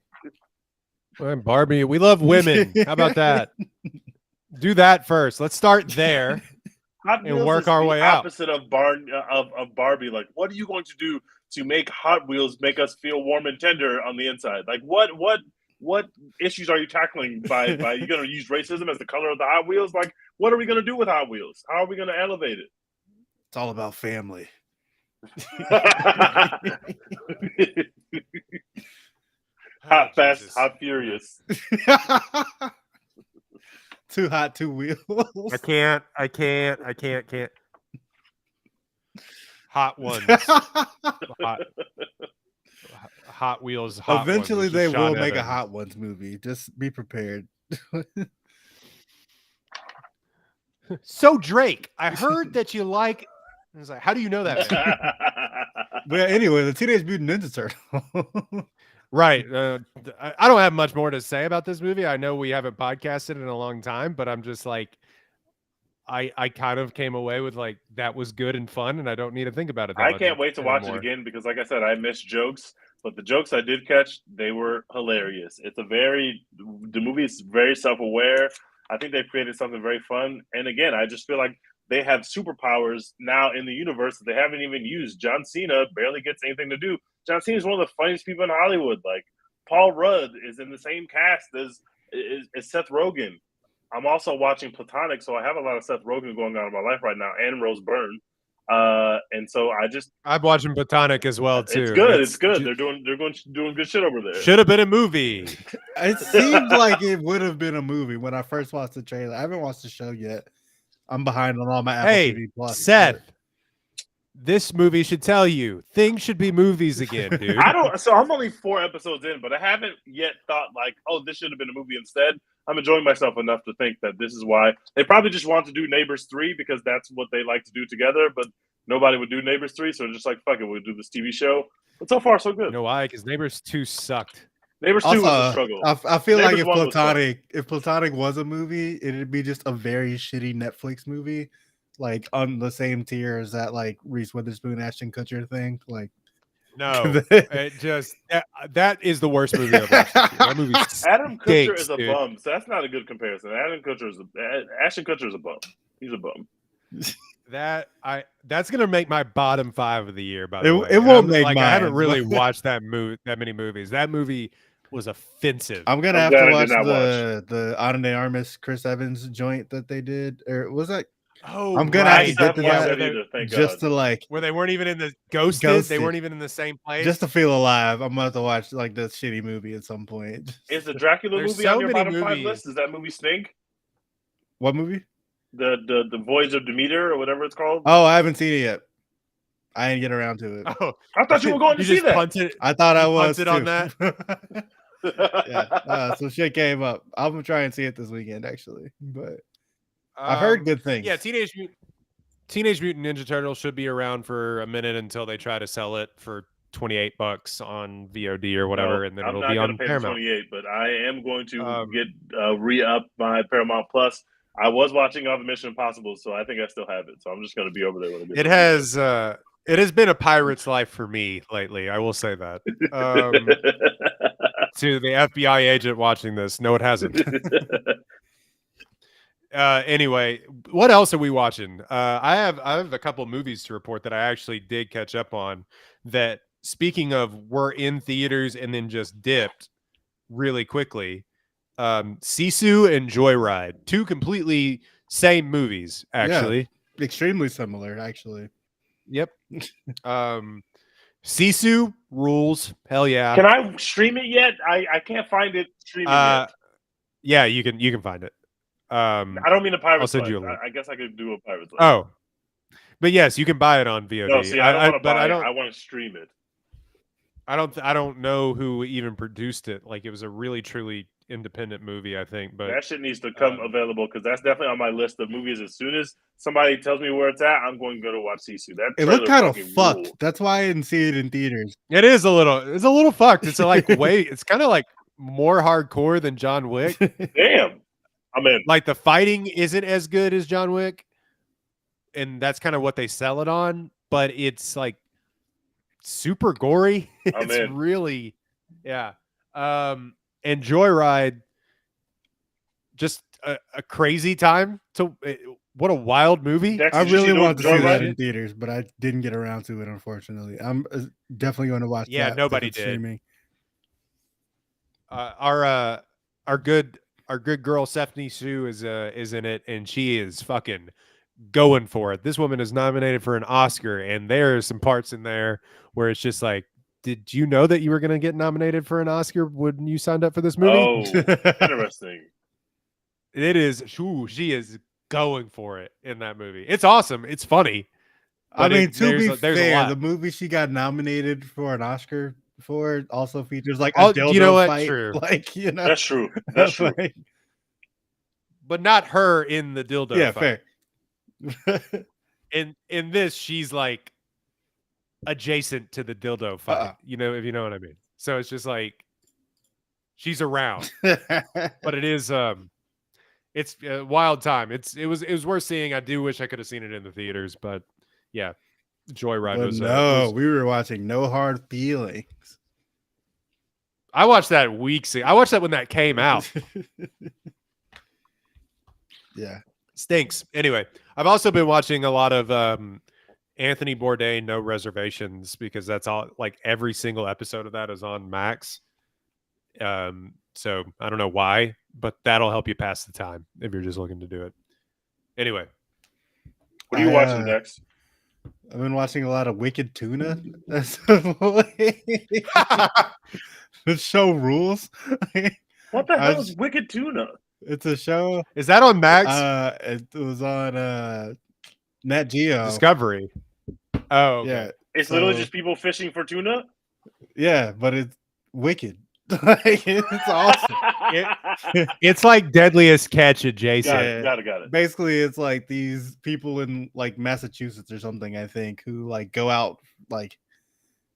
And Barbie, we love women. How about that? Do that first. Let's start there and work our way out. Opposite of Barbie. Like, what are you going to do to make Hot Wheels make us feel warm and tender on the inside? Like, what issues are you tackling by you going to use racism as the color of the Hot Wheels? Like, what are we going to do with Hot Wheels? How are we going to elevate it? It's all about family. Hot, fast, Jesus. Hot, furious. Too hot, two wheels. I can't. Hot ones. Hot Wheels. Eventually, ones, they will make a Hot Ones movie. Just be prepared. So, Drake, I heard that you like. I was like, how do you know that? But anyway, the Teenage Mutant Ninja Turtle. Right. I don't have much more to say about this movie. I know we haven't podcasted in a long time, but I'm just like, I kind of came away with like, that was good and fun, and I don't need to think about it. I can't wait to watch it again because, like I said, I miss jokes, but the jokes I did catch, they were hilarious. The movie is very self-aware. I think they've created something very fun. And again, I just feel like they have superpowers now in the universe that they haven't even used. John Cena barely gets anything to do. John Cena is one of the funniest people in Hollywood. Like, Paul Rudd is in the same cast as Seth Rogen. I'm also watching Platonic, so I have a lot of Seth Rogen going on in my life right now, and Rose Byrne. And so I'm watching Platonic as well too. It's good. It's good. They're doing good shit over there. Should have been a movie. It seemed like it would have been a movie when I first watched the trailer. I haven't watched the show yet. I'm behind on all my Apple TV Plus. Seth, this movie should tell you things should be movies again, dude. So I'm only 4 episodes in, but I haven't yet thought like, oh, this should have been a movie instead. I'm enjoying myself enough to think that this is why they probably just want to do Neighbors 3 because that's what they like to do together. But nobody would do Neighbors 3, so just like, fuck it, we'll do this TV show. But so far, so good. You know why? Because Neighbors 2 sucked. Neighbors 2 was a struggle. I feel Neighbors like if Platonic was a movie, it'd be just a very shitty Netflix movie, like on the same tier as that like Reese Witherspoon, Ashton Kutcher thing. Like, no, it just that is the worst movie I've watched. That movie Adam Kutcher is a dude. bum, so that's not a good comparison. Ashton Kutcher is a bum. He's a bum. That's gonna make my bottom 5 of the year. By the way, it won't make mine. I haven't really watched that many movies. That movie was offensive. I'm gonna have to watch the Ana de Armas Chris Evans joint that they did, or was that? Oh, I'm gonna have to get to that just to like where they weren't even in the ghosted. They weren't even in the same place. Just to feel alive, I'm gonna have to watch like this shitty movie at some point. Is the Dracula movie on your bottom 5 list? Is that movie Snake? What movie? The Voyage of Demeter or whatever it's called. Oh, I haven't seen it yet. I didn't get around to it. Oh, I thought you were going to see that. Punted, I thought I was punted on that. Yeah, some shit came up. I'm gonna try and see it this weekend, actually. But I've heard good things. Yeah, Teenage Mutant Ninja Turtles should be around for a minute until they try to sell it for $28 on VOD or whatever, and then it'll be on Paramount. 28, but I am going to get re-up my Paramount Plus. I was watching all the Mission Impossible, so I think I still have it. So I'm just going to be over there when it has been a pirate's life for me lately. I will say that. To the FBI agent watching this, no, it hasn't. Anyway, what else are we watching? I have a couple of movies to report that I actually did catch up on. That, speaking of, were in theaters and then just dipped really quickly. Sisu and Joyride, 2 completely same movies, actually. Yeah, extremely similar, actually. Yep. Sisu rules. Hell yeah. Can I stream it yet? I can't find it streaming yet. Yeah, you can find it. I don't mean a pirate. I'll send you a link. I guess I could do a pirate. Oh, but yes, you can buy it on VOD. No, see, I don't want to buy it. I want to stream it. I don't know who even produced it. Like, it was a really truly independent movie, I think. But that shit needs to come available, because that's definitely on my list of movies. As soon as somebody tells me where it's at, I'm going to go to watch Sisu. It looked kind of fucked. Rule. That's why I didn't see it in theaters. It is a little fucked. It's like it's kind of like more hardcore than John Wick. Damn. I'm in. Like, the fighting isn't as good as John Wick, and that's kind of what they sell it on, but it's like super gory. It's really, yeah. And Joyride, just a crazy time. What a wild movie. I really wanted to see that in theaters, but I didn't get around to it, unfortunately. I'm definitely going to watch that. Yeah, nobody did. Streaming. Our good girl Stephanie Sue is in it, and she is fucking going for it. This woman is nominated for an Oscar, and there are some parts in there where it's just like, did you know that you were going to get nominated for an Oscar when you signed up for this movie? Oh, interesting. It is. She is going for it in that movie. It's awesome. It's funny. I mean, to be fair, the movie she got nominated for an Oscar for also features like a dildo fight. True. Like, that's true. That's true. Like, but not her in the dildo fight. Fair. in this, she's like adjacent to the dildo fight. If you know what I mean. So it's just like she's around, but it is it's a wild time. It was worth seeing. I do wish I could have seen it in the theaters, but yeah, Joyride was. We were watching No Hard Feelings. I watched that weeks ago. I watched that when that came out. Yeah, stinks. Anyway, I've also been watching a lot of Anthony Bourdain, No Reservations, because that's all. Like, every single episode of that is on Max. So I don't know why, but that'll help you pass the time if you're just looking to do it. Anyway, what are you watching next? I've been watching a lot of Wicked Tuna. That's the show rules. What the hell is Wicked Tuna? It's a show. Is that on Max? It was on Nat Geo. Discovery. Oh, okay. Yeah. It's literally just people fishing for tuna. Yeah, but it's wicked. It's awesome. It's like Deadliest Catch adjacent. Got it. Basically, it's like these people in like Massachusetts or something, I think, who like go out, like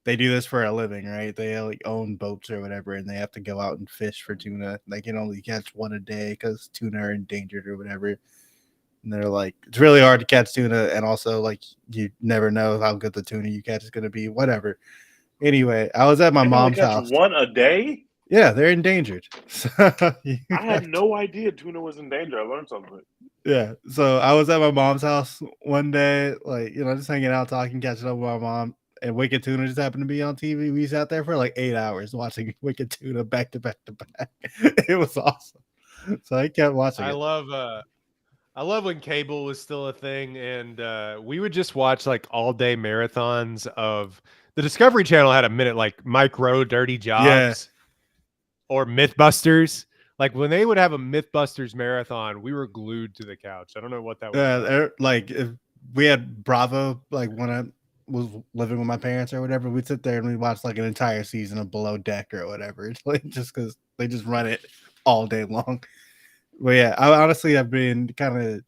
they do this for a living, right? They like own boats or whatever, and they have to go out and fish for tuna. They can only catch one a day because tuna are endangered or whatever. And they're like, it's really hard to catch tuna, and also like you never know how good the tuna you catch is going to be. Whatever. Anyway, I was at my mom's house. One a day? Yeah, they're endangered. I had no idea tuna was in danger. I learned something. Yeah, so I was at my mom's house one day, like, you know, just hanging out, talking, catching up with my mom, and Wicked Tuna just happened to be on TV. We sat there for like 8 hours watching Wicked Tuna back to back to back. It was awesome. So I kept watching. I love when cable was still a thing, and we would just watch like all day marathons of the Discovery Channel. Had a minute like Micro Dirty Jobs or Mythbusters. Like when they would have a Mythbusters marathon, we were glued to the couch. I don't know what that was. Yeah, like if we had Bravo, like when I was living with my parents or whatever, we'd sit there and we'd watch like an entire season of Below Deck or whatever. It's like just because they just run it all day long. But yeah, I've been kind of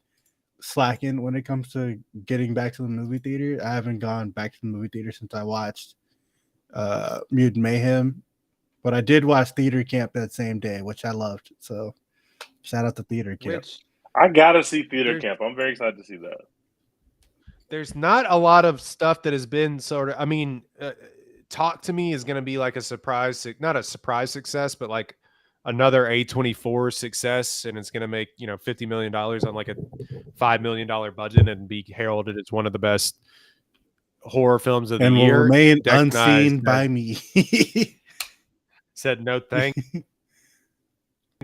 slacking when it comes to getting back to the movie theater. I haven't gone back to the movie theater since I watched Mutant Mayhem, but I did watch Theater Camp that same day, which I loved. So shout out to Theater Camp. I gotta see Theater Camp. I'm very excited to see that. There's not a lot of stuff that has been sort of. I mean, Talk to Me is going to be like a surprise, not a surprise success, but like another A24 success, and it's going to make $50 million on like a $5 million budget and be heralded as one of the best horror films of the year. And will remain unseen by me. Said no thanks.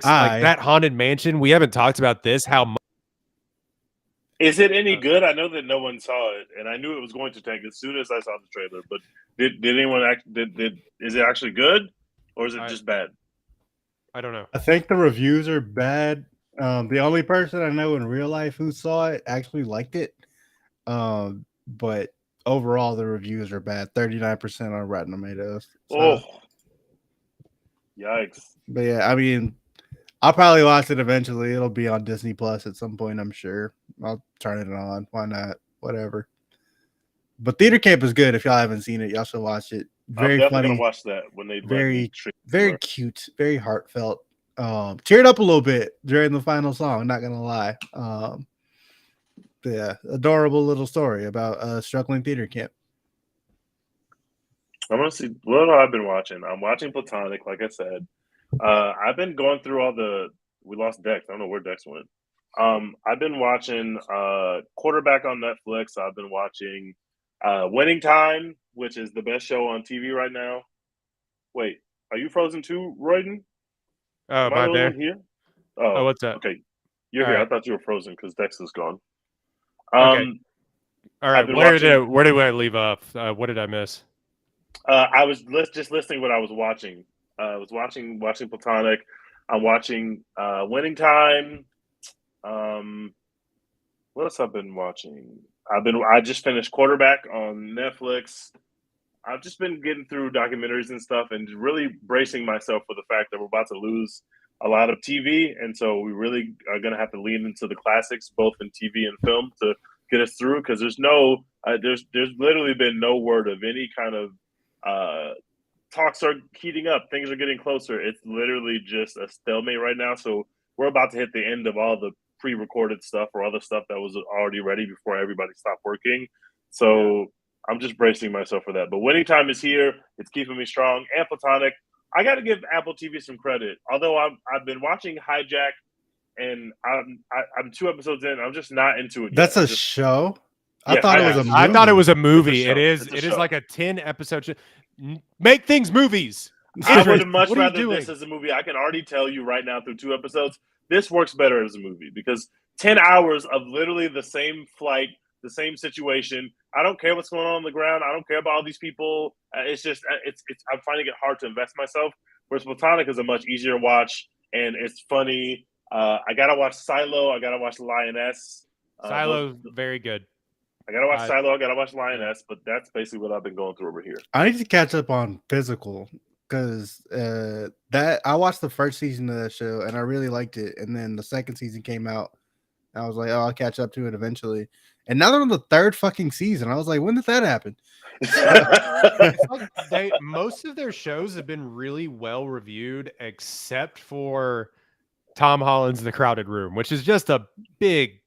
Like that Haunted Mansion. We haven't talked about this. How much is it any good? I know that no one saw it, and I knew it was going to tank as soon as I saw the trailer. But did anyone is it actually good, or is it just bad? I don't know. I think the reviews are bad. The only person I know in real life who saw it actually liked it. But overall, the reviews are bad. 39% on Rotten Tomatoes. So. Oh, yikes! But yeah, I mean, I'll probably watch it eventually. It'll be on Disney Plus at some point, I'm sure. I'll turn it on. Why not? Whatever. But Theater Camp is good. If y'all haven't seen it, y'all should watch it. Very I'm funny. Gonna watch that when they very cute, very heartfelt. Cheered up a little bit during the final song. Not gonna lie. Yeah, adorable little story about a struggling theater camp. I'm gonna see what I've been watching. I'm watching Platonic, like I said. I've been going through all the. We lost Dex. I don't know where Dex went. I've been watching Quarterback on Netflix. I've been watching Winning Time, which is the best show on TV right now. Wait, are you frozen too, Royden? Oh, my bad. Here? Oh, what's that? Okay, you're all here. Right. I thought you were frozen because Dex is gone. Okay. All right. Where did I leave off? What did I miss? I was just listing what I was watching. I was watching Platonic. I'm watching Winning Time. What else I've been watching? I just finished Quarterback on Netflix. I've just been getting through documentaries and stuff and really bracing myself for the fact that we're about to lose a lot of TV. And so we really are going to have to lean into the classics, both in TV and film, to get us through. Because there's there's literally been no word of any kind of talks are heating up. Things are getting closer. It's literally just a stalemate right now. So we're about to hit the end of all the pre-recorded stuff or other stuff that was already ready before everybody stopped working. So I'm just bracing myself for that. But Winning Time is here. It's keeping me strong. And Platonic, I got to give Apple TV some credit. Although I've been watching Hijack, and I'm 2 episodes in. I'm just not into it. That's a show. I thought it was a movie. I thought it was a movie. It is like a 10 episode show. Make things movies. I would much rather this as a movie. I can already tell you right now through 2 episodes, this works better as a movie because 10 hours of literally the same flight, the same situation. I don't care what's going on the ground. I don't care about all these people. It's just it's I'm finding it hard to invest myself. Whereas Platonic is a much easier watch, and it's funny. I gotta watch Silo. I gotta watch Lioness. Silo, very good. I gotta watch Silo. I gotta watch Lioness. But that's basically what I've been going through over here. I need to catch up on Physical because that I watched the first season of that show and I really liked it. And then the second season came out. I was like, oh, I'll catch up to it eventually. And now they're on the third fucking season. I was like, when did that happen? It's like most of their shows have been really well reviewed, except for Tom Holland's The Crowded Room, which is just a big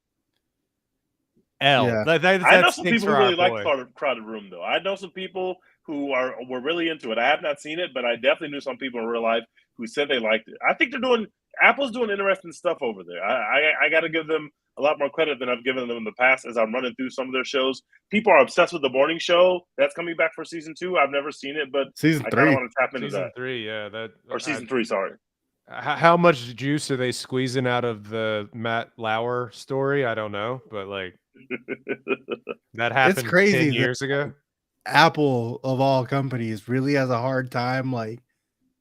L. Yeah. I know some people who really like Crowded Room, though. I know some people who were really into it. I have not seen it, but I definitely knew some people in real life who said they liked it. I think Apple's doing interesting stuff over there. I got to give them a lot more credit than I've given them in the past as I'm running through some of their shows. People are obsessed with the morning show. That's coming back for season 2. I've never seen it, but season 3. I kind of want to tap into season that. 3, yeah, or season 3. Sorry. How much juice are they squeezing out of the Matt Lauer story? I don't know, but like that happened it's crazy 10 years ago. Apple of all companies really has a hard time like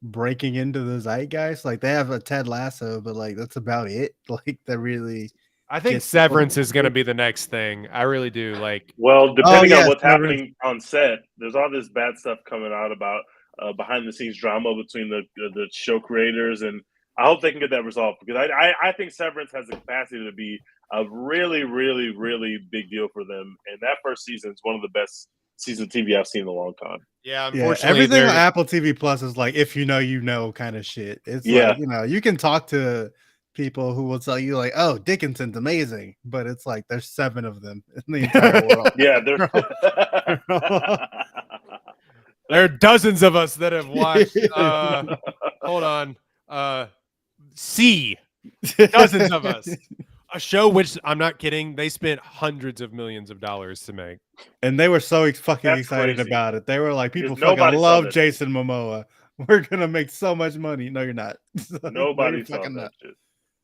breaking into the zeitgeist. Like they have a Ted Lasso, but like that's about it. Like that really. I think Severance is going to be the next thing. I really do. Like, well, depending on what's happening on set, there's all this bad stuff coming out about behind the scenes drama between the show creators, and I hope they can get that resolved because I think Severance has the capacity to be a really, really, really big deal for them. And that first season is one of the best seasons of TV I've seen in a long time. Yeah, unfortunately, everything on Apple TV Plus is like if you know kind of shit. It's like you can talk to people who will tell you like, oh, Dickinson's amazing, but it's like there's 7 of them in the entire world. Yeah, there are dozens of us that have watched. Hold on, dozens of us. A show which I'm not kidding, they spent hundreds of millions of dollars to make, and they were so fucking excited about it. They were like, people fucking love Jason Momoa. We're gonna make so much money. No, you're not. Nobody saw that shit.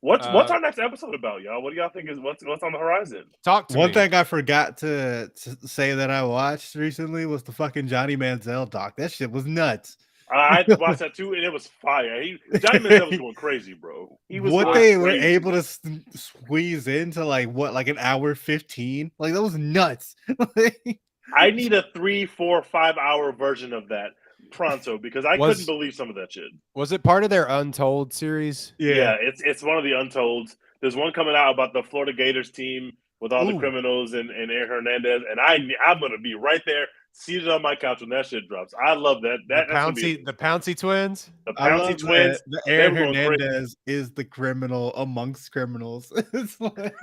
What's our next episode about, y'all? What do y'all think is what's on the horizon? Talk to me. One thing I forgot to say that I watched recently was the fucking Johnny Manziel doc. That shit was nuts. I watched that too, and it was fire. Johnny Manziel was going crazy, bro. He was they were able to squeeze into like an hour 15. Like that was nuts. I need a 3, 4, 5 hour version of that pronto because I couldn't believe some of that shit. Was it part of their Untold series? Yeah, it's one of the Untolds. There's one coming out about the Florida Gators team with all the criminals and Aaron Hernandez, and I'm gonna be right there, seated on my couch when that shit drops. I love that. The Pouncey twins. The Pouncey twins. The Aaron Hernandez is the criminal amongst criminals. It's like,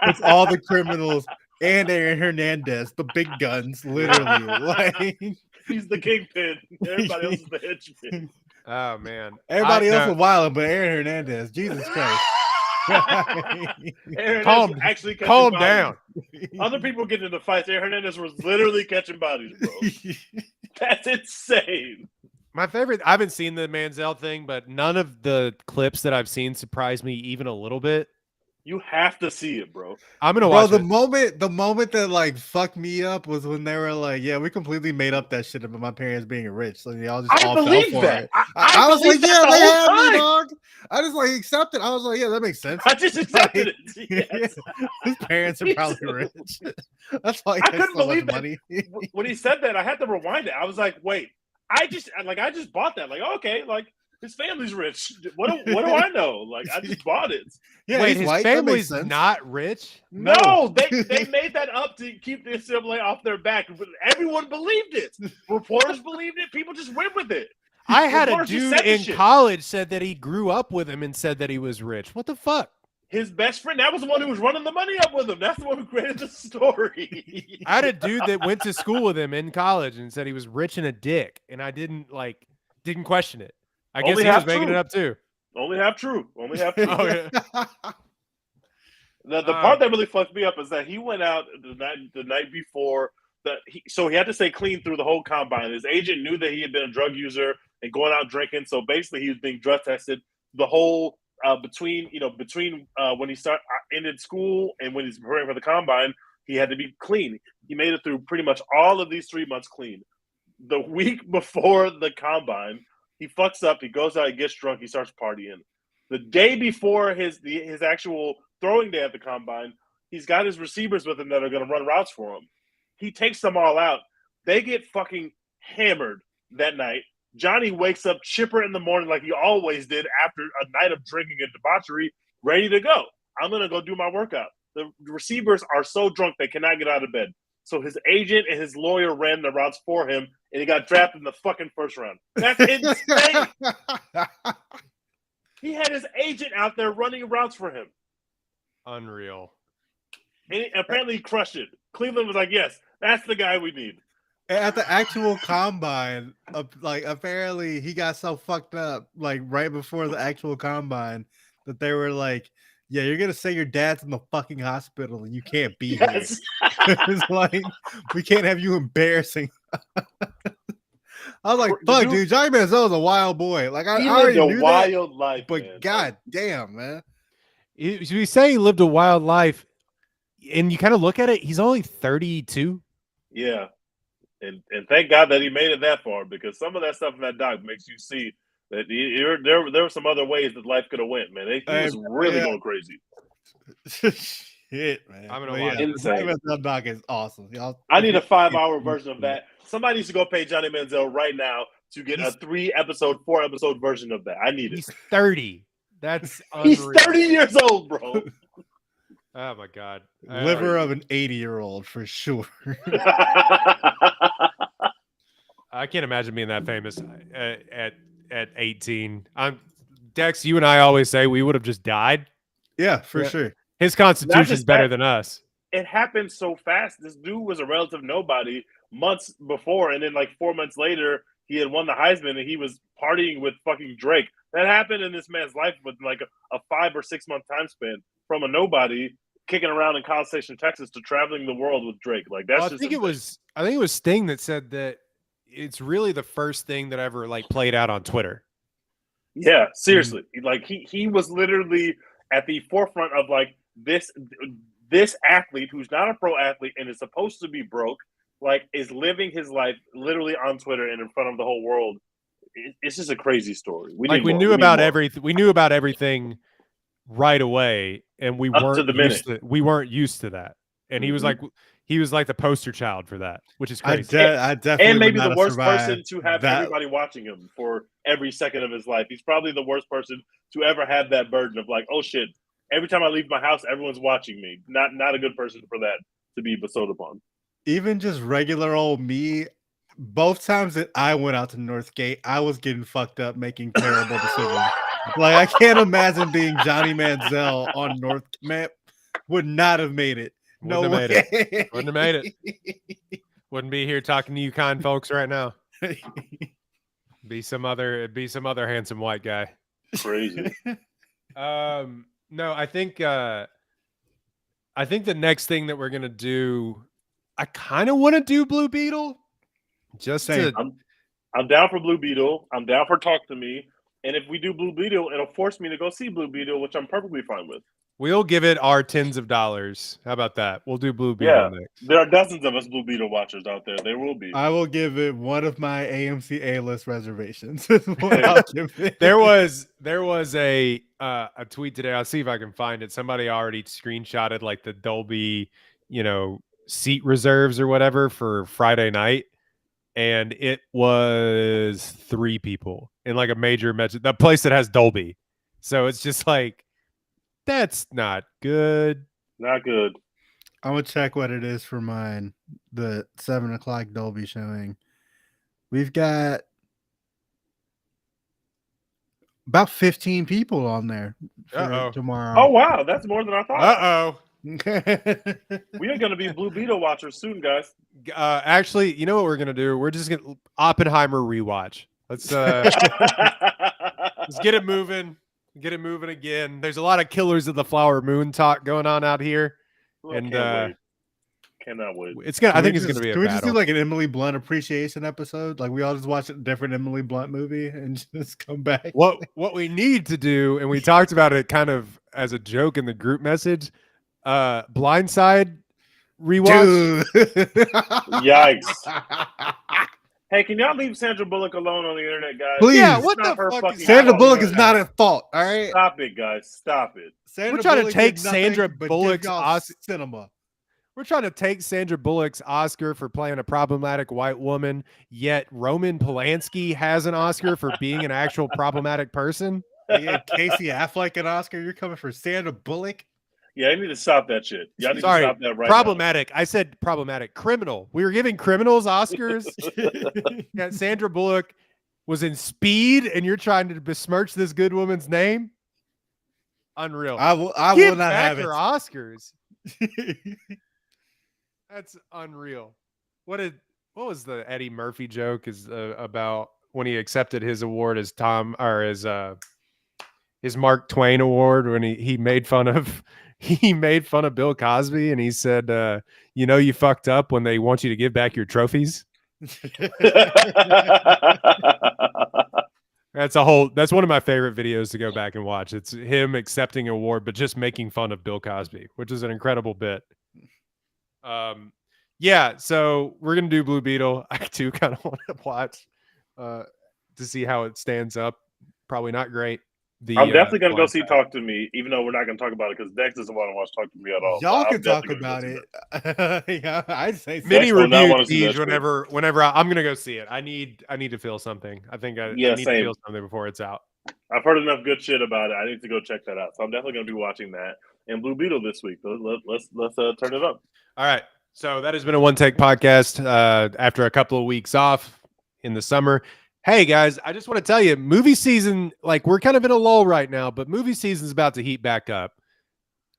it's all the criminals and Aaron Hernandez, the big guns, literally. Like he's the kingpin. Everybody else is the henchman. Oh man, everybody else is wild, but Aaron Hernandez, Jesus Christ. Calm down. Other people getting into fights. Aaron Hernandez was literally catching bodies, bro. That's insane. My favorite. I haven't seen the Manziel thing, but none of the clips that I've seen surprised me even a little bit. You have to see it, bro. I'm gonna watch it. The moment that like fucked me up was when they were like, "Yeah, we completely made up that shit about my parents being rich." So y'all just all fell for it. I was like, "Yeah, they have me, dog." I just like accepted. I was like, "Yeah, that makes sense." I just accepted it. Yes. His parents are probably rich. That's why I couldn't believe money. When he said that, I had to rewind it. I was like, "Wait, I just bought that." Like, okay, like. His family's rich. What do I know? Like, I just bought it. Yeah, wait, his family's not rich? No, they made that up to keep the NCAA off their back. Everyone believed it. Reporters believed it. People just went with it. I had a dude in college said that he grew up with him and said that he was rich. What the fuck? His best friend, that was the one who was running the money up with him. That's the one who created the story. I had a dude that went to school with him in college and said he was rich and a dick, and I didn't question it. I guess he was making it up too. Only half true. Oh, yeah. The part that really fucked me up is that he went out the night before. So he had to stay clean through the whole combine. His agent knew that he had been a drug user and going out drinking. So basically, he was being drug tested the whole between when he ended school and when he's preparing for the combine. He had to be clean. He made it through pretty much all of these 3 months clean. The week before the combine, he fucks up. He goes out, he gets drunk, he starts partying. The day before his actual throwing day at the combine, he's got his receivers with him that are going to run routes for him. He takes them all out. They get fucking hammered that night. Johnny wakes up chipper in the morning like he always did after a night of drinking and debauchery, ready to go. I'm going to go do my workout. The receivers are so drunk they cannot get out of bed. So his agent and his lawyer ran the routes for him, and he got drafted in the fucking first round. That's insane. He had his agent out there running routes for him. Unreal. And apparently he crushed it. Cleveland was like, yes, that's the guy we need. At the actual combine, like apparently he got so fucked up, like right before the actual combine, that they were like, "Yeah, you're gonna say your dad's in the fucking hospital and you can't be here." It's like we can't have you embarrassing. I was like, "Fuck, dude, Johnny Manziel is a wild boy." Like I already knew wild life, but man. God damn, man. We say he lived a wild life, and you kind of look at it, he's only 32. Yeah. And thank God that he made it that far, because some of that stuff in that doc makes you see that there were some other ways that life could have went, man. He was really going crazy. Shit, man. I'm gonna watch it. Insane. That doc is awesome. I need a 5-hour version of that. Somebody needs to go pay Johnny Manziel right now to get a 4-episode version of that. I need it. He's 30. That's unreal. He's 30 years old, bro. Oh my God. Liver of an 80-year-old for sure. I can't imagine being that famous at 18. Dex, you and I always say we would have just died. Yeah, for sure. His constitution's better than us. It happened so fast. This dude was a relative nobody months before, and then like 4 months later, he had won the Heisman and he was partying with fucking Drake. That happened in this man's life with like a 5 or 6 month time span, from a nobody kicking around in College Station, Texas, to traveling the world with Drake. Like that's just. I think it was Sting that said that it's really the first thing that ever like played out on Twitter. Yeah, seriously. Like he was literally at the forefront of like this athlete who's not a pro athlete and is supposed to be broke, like is living his life literally on Twitter and in front of the whole world. It's just a crazy story. We knew about everything. We knew about everything right away, and we weren't used to that. And he was like the poster child for that, which is crazy. I definitely and maybe the worst person to have everybody watching him for every second of his life. He's probably the worst person to ever have that burden of like, oh shit, every time I leave my house, everyone's watching me. Not a good person for that to be bestowed upon. Even just regular old me, both times that I went out to Northgate, I was getting fucked up, making terrible decisions. Like I can't imagine being Johnny Manziel on North Map. Would not have made it. Wouldn't have made it. Wouldn't be here talking to you kind folks right now. Be some other handsome white guy. Crazy. No, I think the next thing that we're gonna do, I kind of want to do Blue Beetle. I'm down for Blue Beetle. I'm down for Talk to Me. And if we do Blue Beetle, it'll force me to go see Blue Beetle, which I'm perfectly fine with. We'll give it our tens of dollars. How about that? We'll do Blue Beetle next. There are dozens of us Blue Beetle watchers out there. There will be. I will give it one of my AMC A-list reservations. I'll give it. There was a tweet today. I'll see if I can find it. Somebody already screenshotted like the Dolby, seat reserves or whatever for Friday night. And it was 3 people in like a major the place that has Dolby. So it's just like, that's not good. Not good. I'm gonna check what it is for mine. The 7:00 Dolby showing. We've got about 15 people on there for tomorrow. Oh wow, that's more than I thought. We are gonna be Blue Beetle watchers soon, guys. Actually, you know what we're gonna do? We're just gonna Oppenheimer rewatch. Let's get it moving. Get it moving again. There's a lot of Killers of the Flower Moon talk going on out here, and cannot wait. I think it's gonna be. Can we just do like an Emily Blunt appreciation episode? Like we all just watch a different Emily Blunt movie and just come back. What we need to do, and we talked about it kind of as a joke in the group message. Blindside rewatch. Yikes. Hey, can y'all leave Sandra Bullock alone on the internet, guys? Please. Yeah, It's what not the her fuck? fucking Sandra fault. Bullock is not at fault. All right. Stop it, guys. Stop it. Sandra We're trying to Bullock take did nothing Sandra but give Bullock's y'all cinema. We're trying to take Sandra Bullock's Oscar for playing a problematic white woman, yet Roman Polanski has an Oscar for being an actual problematic person. Yeah, Casey Affleck an Oscar. You're coming for Sandra Bullock? Yeah, I need to stop that shit. Y'all need to Sorry, stop that right problematic. I said problematic. Criminal. We were giving criminals Oscars. Yeah, Sandra Bullock was in Speed, and you're trying to besmirch this good woman's name. Unreal. I will Give not back have her it. Oscars. That's unreal. What was the Eddie Murphy joke is about when he accepted his award as his Mark Twain award when he made fun of Bill Cosby, and he said, you fucked up when they want you to give back your trophies. That's one of my favorite videos to go back and watch. It's him accepting an award, but just making fun of Bill Cosby, which is an incredible bit. Yeah, so we're gonna do Blue Beetle. I too kind of want to watch to see how it stands up. Probably not great. I'm definitely gonna go see Talk to Me, even though we're not gonna talk about it because Dex doesn't want to watch Talk to Me at all. Y'all can talk about it. Yeah, I'd say mini review Deej whenever I'm gonna go see it. I need to feel something. I think I need to feel something before it's out. I've heard enough good shit about it. I need to go check that out. So I'm definitely gonna be watching that and Blue Beetle this week. Let's turn it up. All right. So that has been a One Take podcast after a couple of weeks off in the summer. Hey guys, I just want to tell you, movie season, like we're kind of in a lull right now, but movie season is about to heat back up.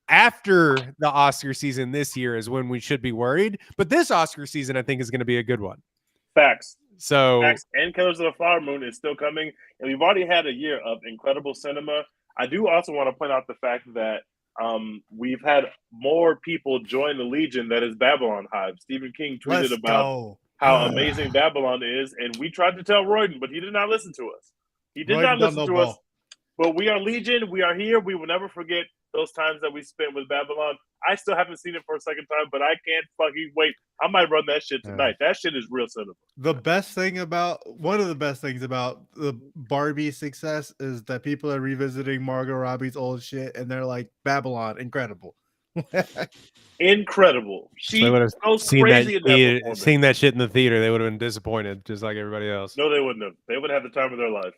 After the Oscar season this year is when we should be worried, but this Oscar season I think is going to be a good one. Facts. So Facts. And Killers of the Flower Moon is still coming, and we've already had a year of incredible cinema. I do also want to point out the fact that we've had more people join the Legion that is Babylon Hive. Stephen King tweeted about how amazing Babylon is, and we tried to tell Royden, but he did not listen to us. He did not listen to us. But we are Legion. We are here. We will never forget those times that we spent with Babylon. I still haven't seen it for a second time, but I can't fucking wait. I might run that shit tonight. That shit is real cinema. One of the best things about the Barbie success is that people are revisiting Margot Robbie's old shit, and they're like, Babylon, incredible. Incredible. She goes crazy in that performance. Seeing that shit in the theater, they would have been disappointed, just like everybody else. No, they wouldn't have. They would have the time of their life.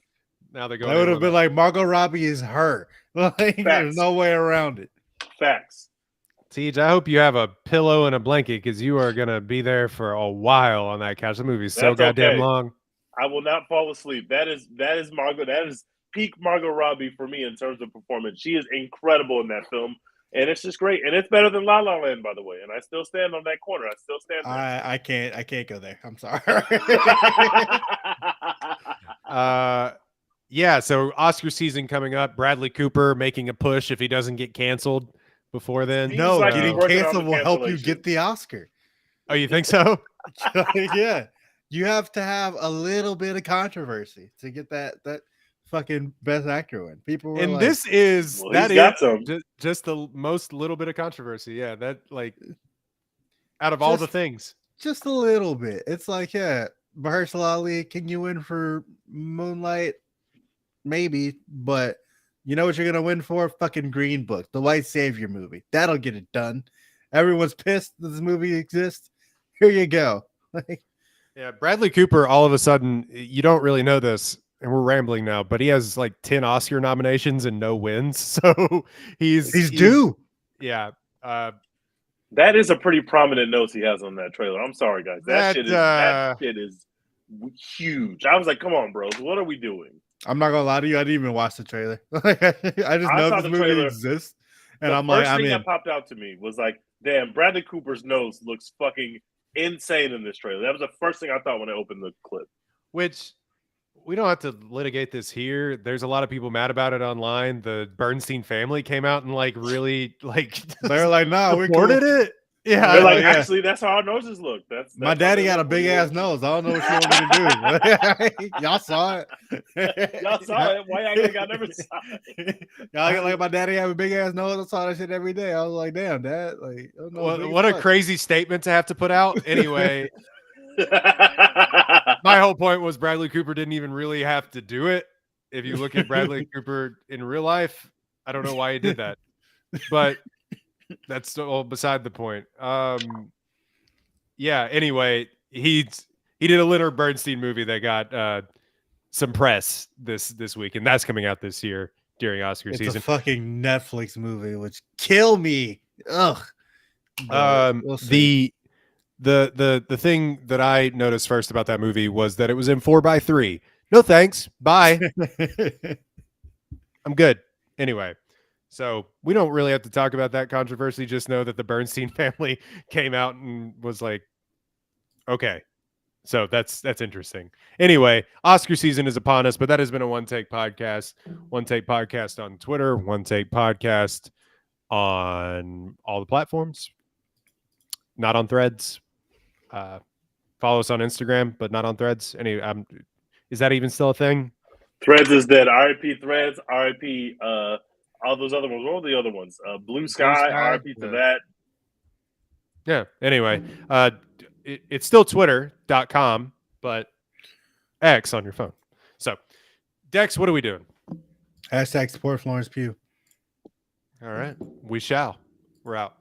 Now they're going. They would have been like, Margot Robbie is her. Like, there's no way around it. Facts. Tej, I hope you have a pillow and a blanket because you are gonna be there for a while on that couch. The movie's so goddamn long. I will not fall asleep. That is Margot. That is peak Margot Robbie for me in terms of performance. She is incredible in that film. And it's just great. And it's better than La La Land, by the way. And I still stand on that corner. I still stand there. I can't go there. I'm sorry. Yeah, so Oscar season coming up. Bradley Cooper making a push if he doesn't get canceled before then. No, getting canceled will help you get the Oscar. Oh, you think so? Yeah. You have to have a little bit of controversy to get that fucking best actor win. People were and like, this is just the most little bit of controversy. Yeah, that like out of all the things. Just a little bit. It's like, yeah, Mahershala Ali, can you win for Moonlight? Maybe, but you know what you're gonna win for? Fucking Green Book, the white savior movie. That'll get it done. Everyone's pissed that this movie exists. Here you go. Yeah, Bradley Cooper, all of a sudden, you don't really know this, and we're rambling now, but he has like 10 Oscar nominations and no wins. So he's due. Yeah. That is a pretty prominent note he has on that trailer. I'm sorry, guys. That shit is huge. I was like, come on, bros. What are we doing? I'm not gonna lie to you. I didn't even watch the trailer. I just know this movie exists, and I'm like, the first thing that popped out to me was like, damn, Bradley Cooper's nose looks fucking insane in this trailer. That was the first thing I thought when I opened the clip. Which we don't have to litigate this here. There's a lot of people mad about it online. The Bernstein family came out and like really like they're like, nah, we supported it. Yeah, They're like, yeah. actually, that's how our noses look. That's My how daddy they got a look. big ass nose. I don't know what you want me to do. Y'all saw it. Y'all saw it. Why y'all think I never saw it? Y'all get like my daddy have a big ass nose. I saw that shit every day. I was like, damn, dad. Like, I don't know, big what as a fuck. crazy statement to have to put out. Anyway, my whole point was Bradley Cooper didn't even really have to do it. If you look at Bradley Cooper in real life, I don't know why he did that, but that's all beside the point. Yeah. Anyway, he did a Leonard Bernstein movie that got some press this week, and that's coming out this year during Oscar It's season. a fucking Netflix movie, which kill me. Ugh. But we'll see. The thing that I noticed first about that movie was that it was in 4:3. No thanks. Bye. I'm good. Anyway, so we don't really have to talk about that controversy. Just know that the Bernstein family came out and was like, okay. So that's interesting. Anyway, Oscar season is upon us, but that has been a One Take podcast. One Take podcast on Twitter, One Take podcast on all the platforms. Not on Threads. Follow us on Instagram, but not on Threads. Is that even still a thing? Threads is dead. RIP Threads. RIP all those other ones. What were the other ones? Blue Sky. RIP to that. Yeah. Anyway, it's still twitter.com, but X on your phone. So, Dex, what are we doing? Hashtag support Florence Pugh. All right. We shall. We're out.